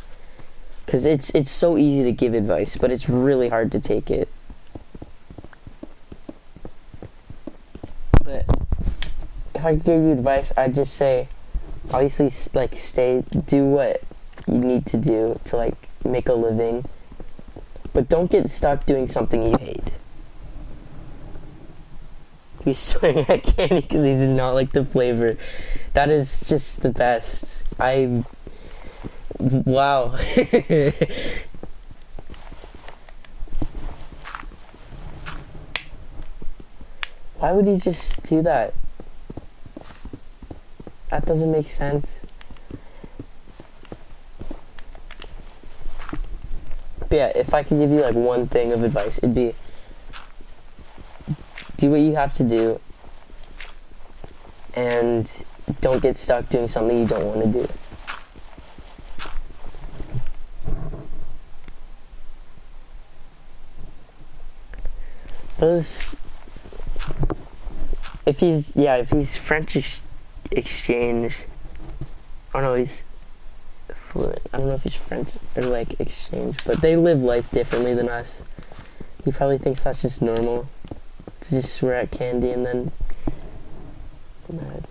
because it's so easy to give advice, but it's really hard to take it. But if I gave you advice, I'd just say, obviously, like, do what you need to do to, like, make a living, but don't get stuck doing something you hate. He's swearing at candy because he did not like the flavor. That is just the best. Wow. Why would he just do that? That doesn't make sense. But yeah, if I could give you like one thing of advice, it'd be, do what you have to do, and don't get stuck doing something you don't want to do. If he's French exchange, oh no, he's fluent. I don't know if he's French or like exchange, but they live life differently than us. He probably thinks that's just normal. To just swear at candy and then mad.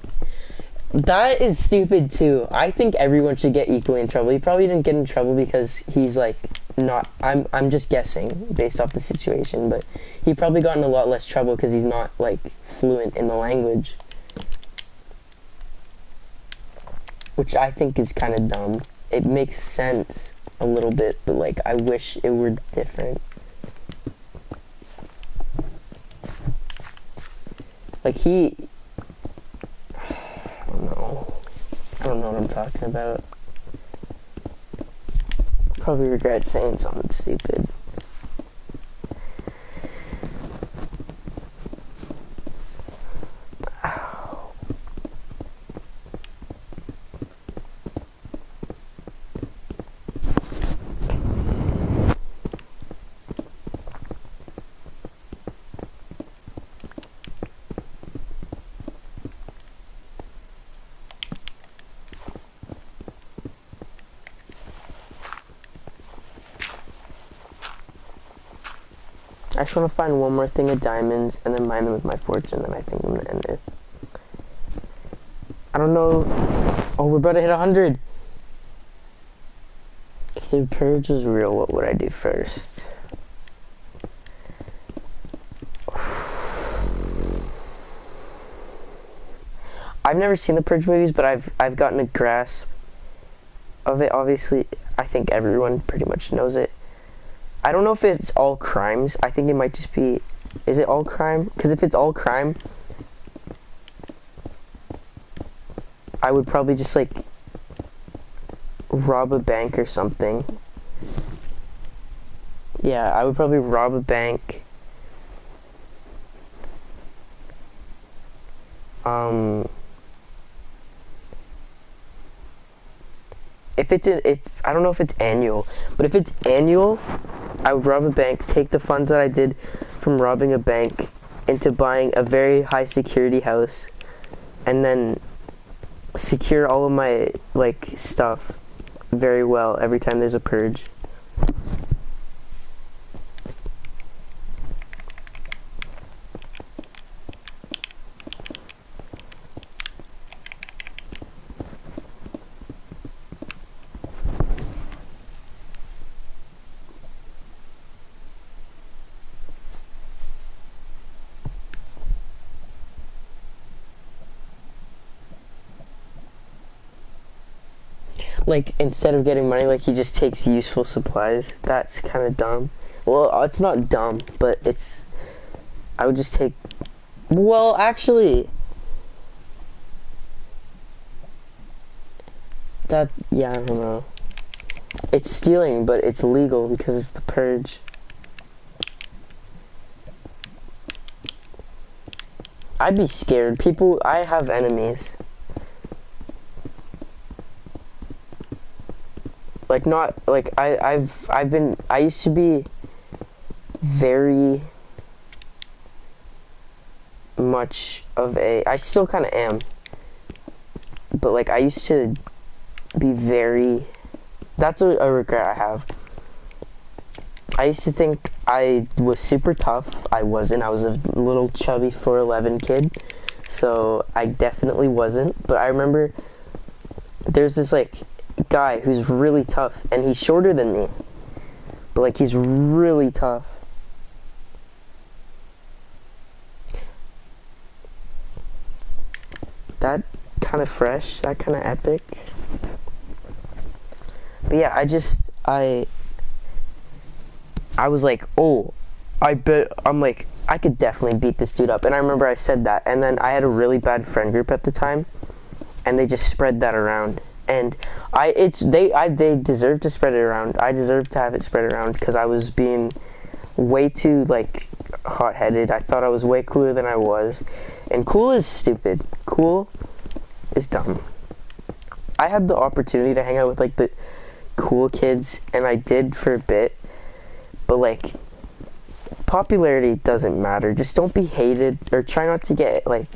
That is stupid too. I think everyone should get equally in trouble. He probably didn't get in trouble because he's like not. I'm just guessing based off the situation, but he probably got in a lot less trouble because he's not like fluent in the language, which I think is kind of dumb. It makes sense a little bit, but like I wish it were different. Like I don't know what I'm talking about. Probably regret saying something stupid. I just want to find one more thing of diamonds and then mine them with my fortune, then I think I'm going to end it. I don't know. Oh, we're about to hit 100. If the purge was real, what would I do first? I've never seen the Purge movies, but I've gotten a grasp of it. Obviously, I think everyone pretty much knows it. I don't know if it's all crimes. I think it might just be... Is it all crime? Because if it's all crime, I would probably just, like, rob a bank or something. Yeah, I would probably rob a bank. if I don't know if it's annual, but if it's annual, I would rob a bank, take the funds that I did from robbing a bank into buying a very high security house, and then secure all of my like stuff very well every time there's a purge. Like, instead of getting money, like, he just takes useful supplies. That's kind of dumb. Well, it's not dumb, but it's... I would just take... Well, actually... That... Yeah, I don't know. It's stealing, but it's legal because it's the purge. I'd be scared. People... I have enemies. Like, not, like, I used to be very much of a, I still kind of am, but, like, I used to be very, that's a regret I have. I used to think I was super tough. I wasn't. I was a little chubby 4'11" kid, so I definitely wasn't, but I remember there's this, like, guy who's really tough, and he's shorter than me, but like he's really tough. That kind of fresh, that kind of epic. But yeah, I was like, oh, I'm like, I could definitely beat this dude up. And I remember I said that, and then I had a really bad friend group at the time, and they just spread that around. And they deserve to spread it around. I deserve to have it spread around because I was being way too, like, hot-headed. I thought I was way cooler than I was. And cool is stupid. Cool is dumb. I had the opportunity to hang out with, like, the cool kids, and I did for a bit. But, like, popularity doesn't matter. Just don't be hated, or try not to get, like,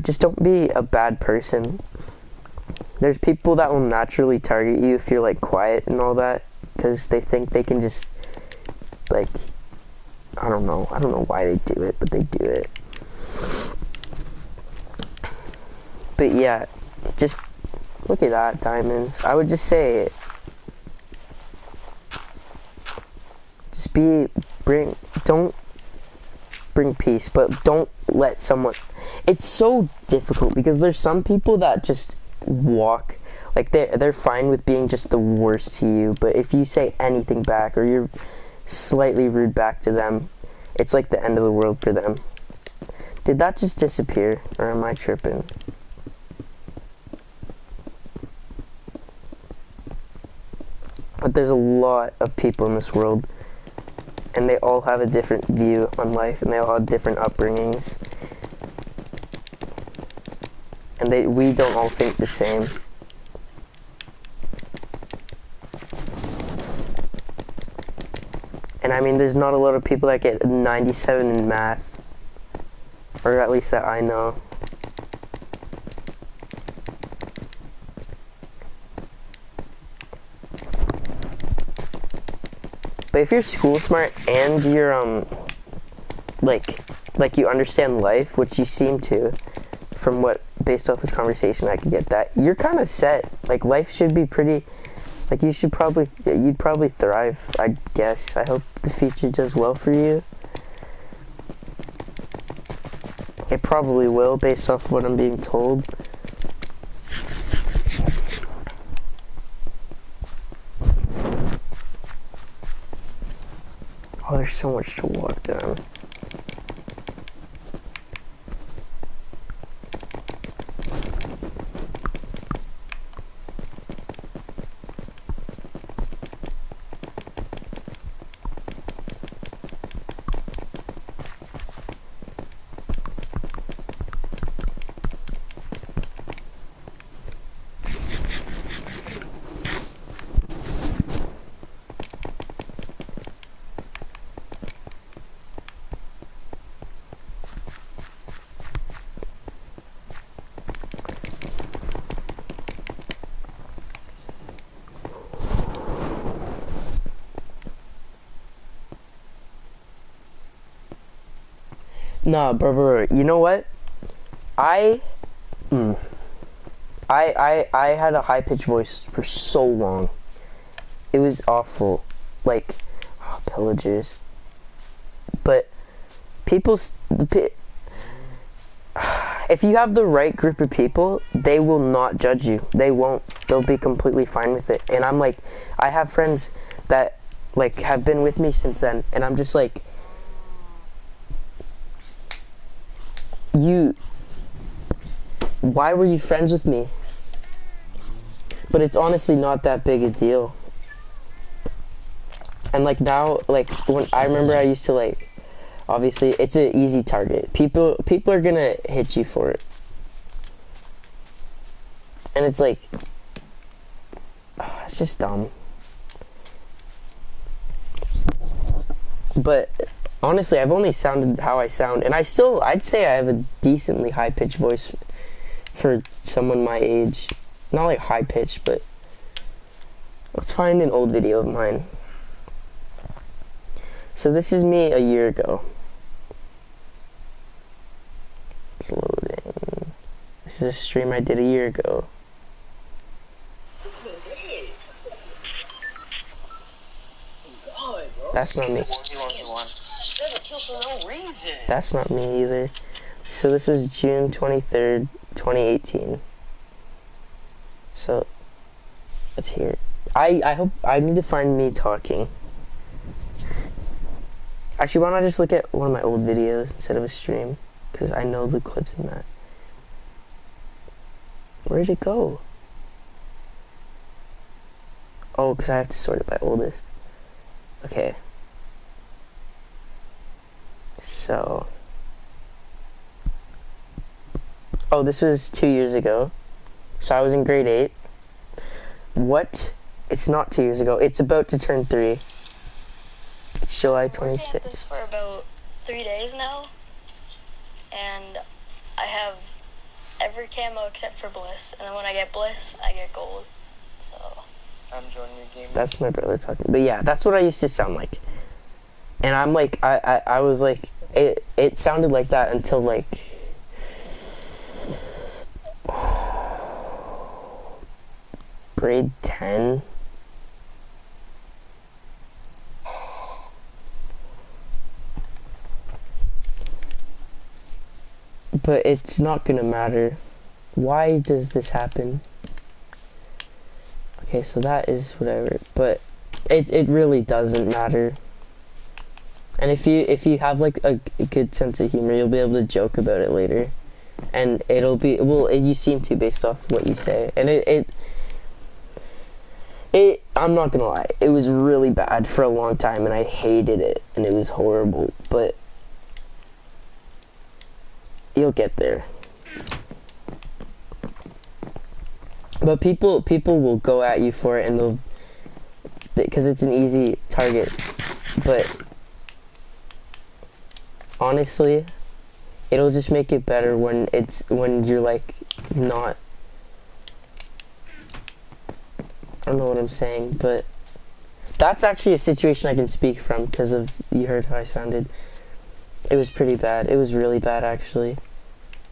just don't be a bad person. There's people that will naturally target you if you're, like, quiet and all that, because they think they can just, like, I don't know why they do it, but they do it. But yeah, just look at that, diamonds. I would just say, just don't bring peace, but don't let someone, it's so difficult, because there's some people that just walk, like, they're fine with being just the worst to you, but if you say anything back, or you're slightly rude back to them, it's like the end of the world for them. Did that just disappear, or am I tripping? But there's a lot of people in this world, and they all have a different view on life, and they all have different upbringings. And we don't all think the same. And I mean, there's not a lot of people that get 97 in math, or at least that I know. But if you're school smart and you're like you understand life, which you seem to, from what, based off this conversation, I could get that, you're kind of set. Like, life should be pretty, like, you'd probably thrive, I guess. I hope the future does well for you. It probably will, based off what I'm being told. Oh, there's so much to walk down. Nah, bro. You know what? I had a high-pitched voice for so long. It was awful. Like, pillagers. But if you have the right group of people, they will not judge you. They won't. They'll be completely fine with it. And I'm like, I have friends that like have been with me since then, and I'm just like, why were you friends with me? But it's honestly not that big a deal. And like now, like when I remember I used to like, obviously it's an easy target. People are gonna hit you for it. And it's like, it's just dumb. But honestly, I've only sounded how I sound, and I'd say I have a decently high-pitched voice for someone my age. Not like high-pitched, but let's find an old video of mine. So this is me a year ago. It's loading. This is a stream I did a year ago. That's not me. That's not me either. So this is June 23rd, 2018. So let's hear it. I need to find me talking. Actually, why don't I just look at one of my old videos instead of a stream? Because I know the clips in that. Where did it go? Oh, because I have to sort it by oldest. Okay. So. Oh, this was 2 years ago. So I was in grade 8. What? It's not 2 years ago. It's about to turn 3. It's July 26th. I've been at this for about 3 days now. And I have every camo except for Bliss. And then when I get Bliss, I get gold. So. I'm joining your game. That's my brother talking. But yeah, that's what I used to sound like. And I'm like, I was like, it sounded like that until like, grade 10. But it's not gonna matter. Why does this happen? Okay, so that is whatever, but it really doesn't matter. And if you have like a good sense of humor, you'll be able to joke about it later, and it'll be you seem to based off what you say, and it I'm not gonna lie, it was really bad for a long time, and I hated it, and it was horrible, but you'll get there. But people will go at you for it, and because it's an easy target. But honestly, it'll just make it better when you're like not. I don't know what I'm saying, but that's actually a situation I can speak from because of you heard how I sounded. It was pretty bad. It was really bad actually.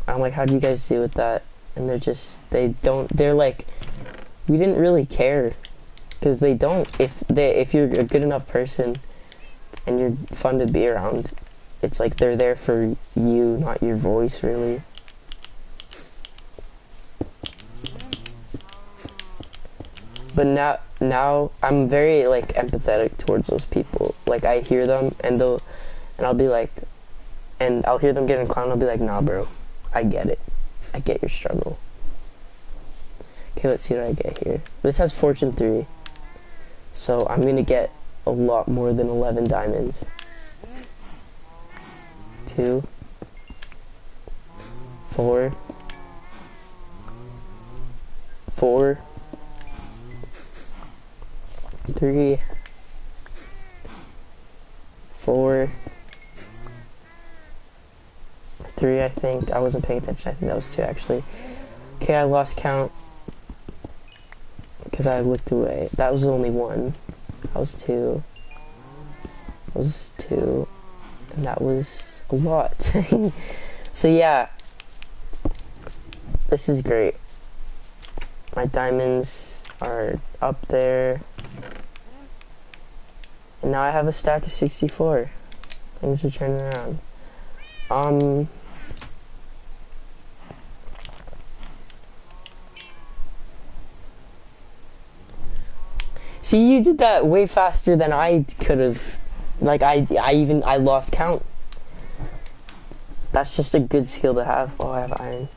I'm like, how do you guys deal with that? And they're like, we didn't really care, because they don't. If you're a good enough person and you're fun to be around, it's like they're there for you, not your voice, really. But now I'm very like empathetic towards those people. Like I hear them and I'll be like, and I'll hear them getting clowned. I'll be like, nah, bro, I get it. I get your struggle. Okay, let's see what I get here. This has Fortune 3. So I'm gonna get a lot more than 11 diamonds. 2, 4, 4, 3, 4, 3, I think. I wasn't paying attention. I think that was 2 actually. Okay, I lost count because I looked away. That was only 1. That was 2. That was 2. And that was a lot. So yeah, this is great. My diamonds are up there. And now I have a stack of 64. Things are turning around. See, you did that way faster than I could have. Like, I lost count. That's just a good skill to have. Oh, I have iron.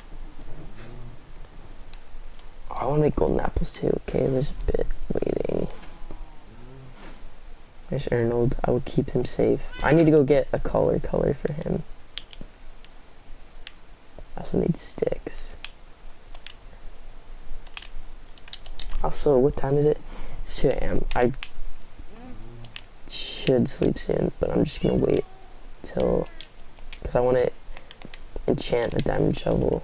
Oh, I want to make golden apples too. Okay, there's a bit waiting. There's Arnold. I will keep him safe. I need to go get a color for him. I also need sticks. Also, what time is it? It's 2 a.m. I should sleep soon, but I'm just gonna wait till, because I want to enchant a diamond shovel.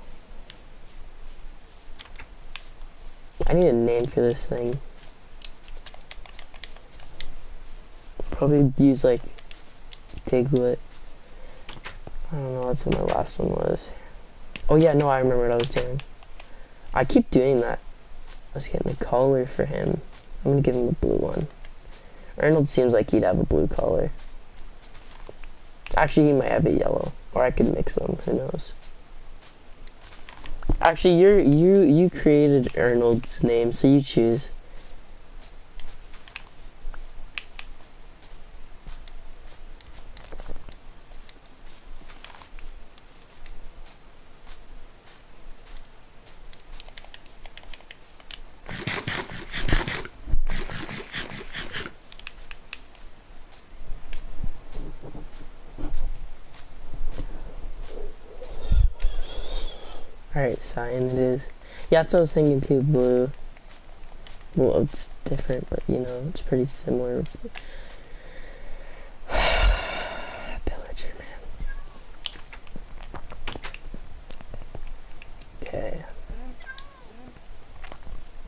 I need a name for this thing. Probably use like Diglett. I don't know, that's what my last one was. Oh yeah, no, I remember what I was doing. I keep doing that. I was getting a collar for him. I'm gonna give him a blue one. Arnold seems like he'd have a blue collar. Actually, he might have a yellow, or I could mix them. Who knows? Actually, you created Arnold's name, so you choose. Alright, cyan it is. Yeah, that's what I was thinking too, blue. Well, it's different, but you know, it's pretty similar. Pillager, man. Okay.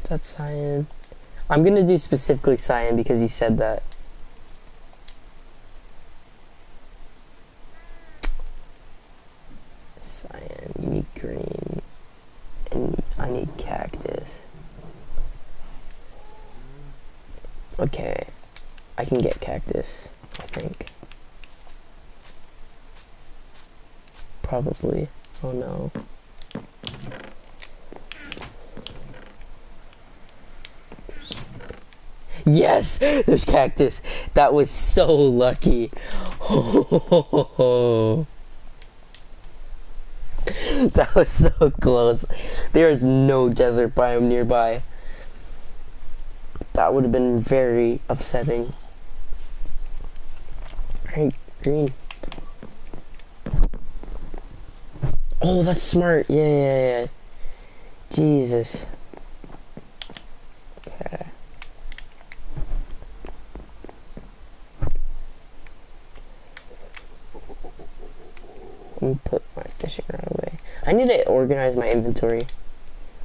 That's cyan. I'm gonna do specifically cyan because you said that. Cyan, you need green. And I need cactus. Okay, I can get cactus, I think. Probably. Oh no. Yes! There's cactus! That was so lucky. That was so close. There is no desert biome nearby. That would have been very upsetting. Alright, green. Oh, that's smart. Yeah. Jesus. Okay. Let me put my fishing rod away. I need to organize my inventory.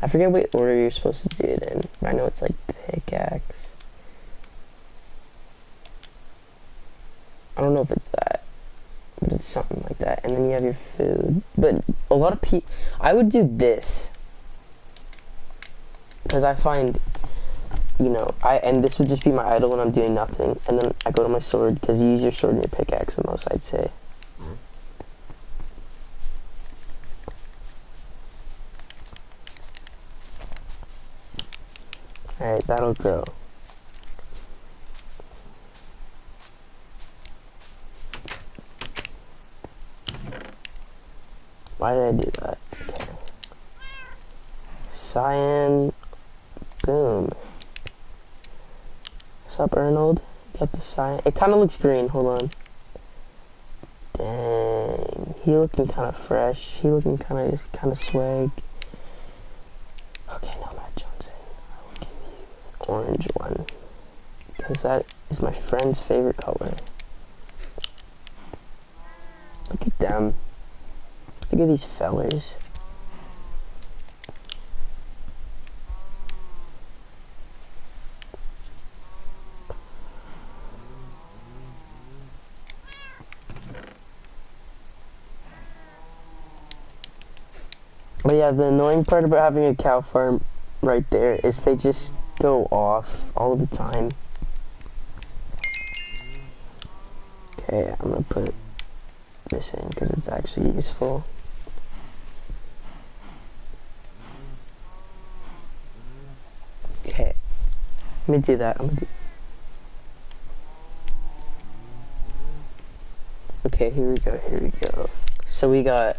I forget what order you're supposed to do it in. But I know it's like pickaxe. I don't know if it's that, but it's something like that. And then you have your food. But a lot of people, I would do this, because I find, you know, and this would just be my idle when I'm doing nothing. And then I go to my sword, because you use your sword and your pickaxe the most, I'd say. Alright, that'll grow. Why did I do that? Okay. Cyan. Boom. What's up, Arnold? Got the cyan. It kind of looks green. Hold on. Dang. He looking kind of fresh. He looking kind of swag. Okay, no, Matt Johnson. I will give you an orange one, because that is my friend's favorite color. Look at them. Look at these fellers. But yeah, the annoying part about having a cow farm right there is they just go off all the time. Okay, I'm gonna put this in because it's actually useful. Okay, let me do that. Okay, here we go. So we got,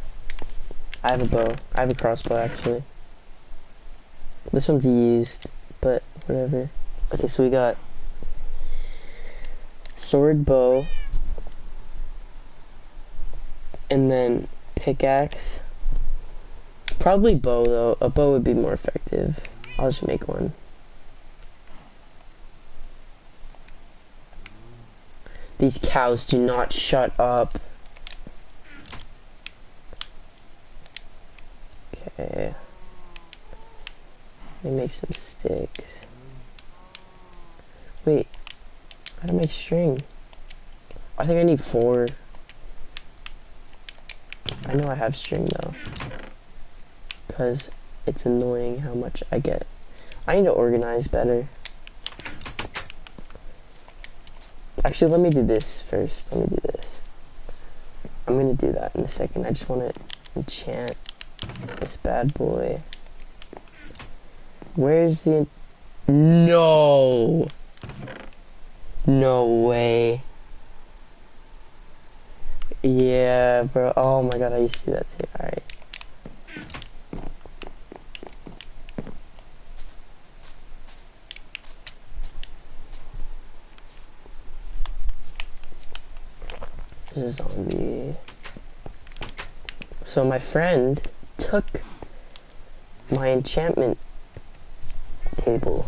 I have a bow. I have a crossbow actually. This one's used, but whatever. Okay, so we got sword, bow, and then pickaxe. Probably bow though. A bow would be more effective. I'll just make one. These cows do not shut up. Okay. Let me make some sticks. Wait. How to make string? I think I need 4. I know I have string though. Because it's annoying how much I get. I need to organize better. Actually, let me do this first. Let me do this. I'm gonna do that in a second. I just want to enchant this bad boy. Where's the... No! No way. Yeah, bro. Oh my god, I used to do that too. Alright. There's a zombie. So my friend took my enchantment table.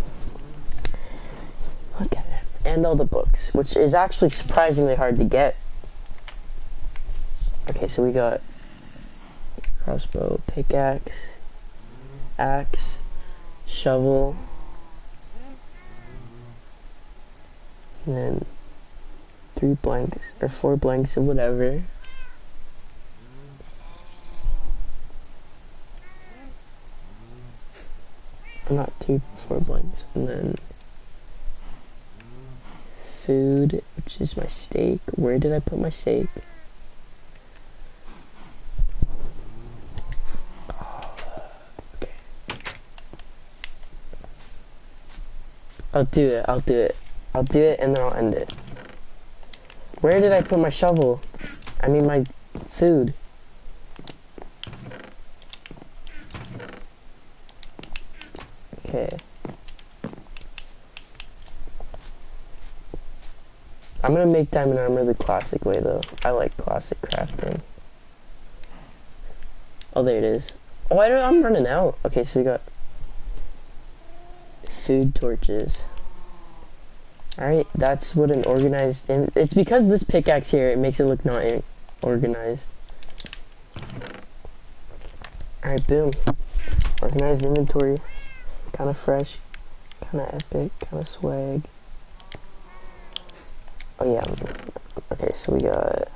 Look at it. And all the books, which is actually surprisingly hard to get. Okay, so we got crossbow, pickaxe, axe, shovel, and then 3 blanks, or 4 blanks of whatever. Not 4 blanks, and then food, which is my steak. Where did I put my steak? Oh, okay. I'll do it, and then I'll end it. Where did I put my shovel? I mean my food. Okay. I'm gonna make diamond armor the classic way though. I like classic crafting. Oh, there it is. Oh, I'm running out. Okay, so we got food torches. Alright, that's what an organized... It's because this pickaxe here, it makes it look not organized. Alright, boom. Organized inventory. Kind of fresh. Kind of epic. Kind of swag. Oh yeah. Okay, so we got...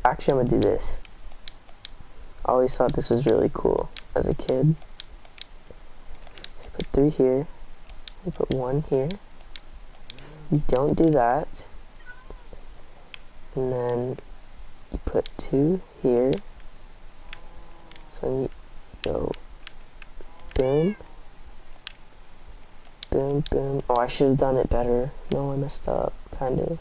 Actually, I'm gonna do this. I always thought this was really cool as a kid. So put 3 here. We put 1 here. You don't do that. And then you put 2 here. So then you go boom. Boom, boom. Oh, I should have done it better. No, I messed up. Kind of.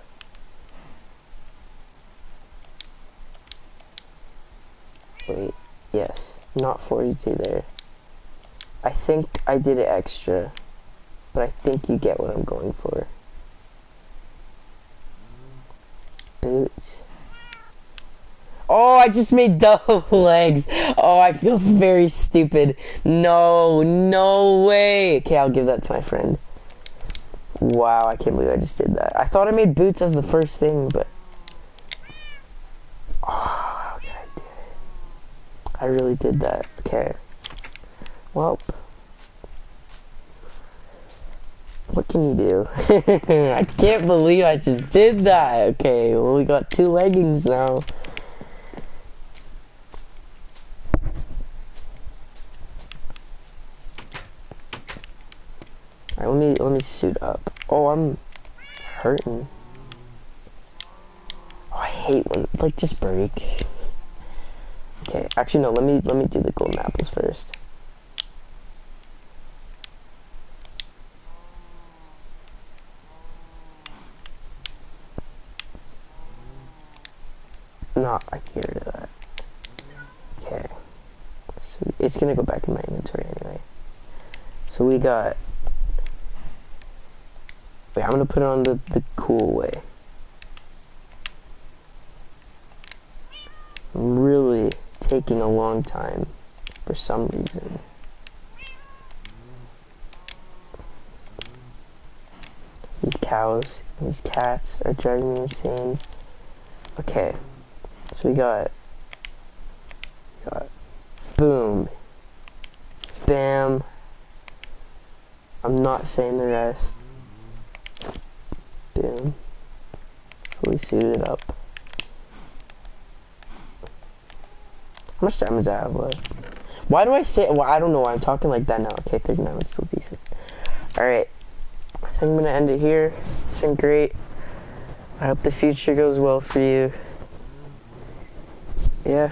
Wait, yes, not 42 there. I think I did it extra, but I think you get what I'm going for. Boots. Oh, I just made double legs. Oh, I feel very stupid. No, no way. Okay, I'll give that to my friend. Wow, I can't believe I just did that. I thought I made boots as the first thing, but... Oh. I really did that. Okay. Well, what can can you do? I can't believe I just did that. Okay, well, we got 2 leggings now. Alright, let me suit up. Oh, I'm hurting. Oh, I hate when, like, just break. Okay, actually no, let me do the golden apples first. No, I get rid of that. Okay. So it's gonna go back in my inventory anyway. So we got... Wait, I'm gonna put it on the cool way. I'm really taking a long time for some reason. These cows and these cats are driving me insane. Okay. So we got boom, bam. I'm not saying the rest. Boom. Fully suited up. How much damage do I have left? Why do I say? Well, I don't know why I'm talking like that now. Okay, 39. It's still decent. All right. I think I'm gonna end it here. It's been great. I hope the future goes well for you. Yeah.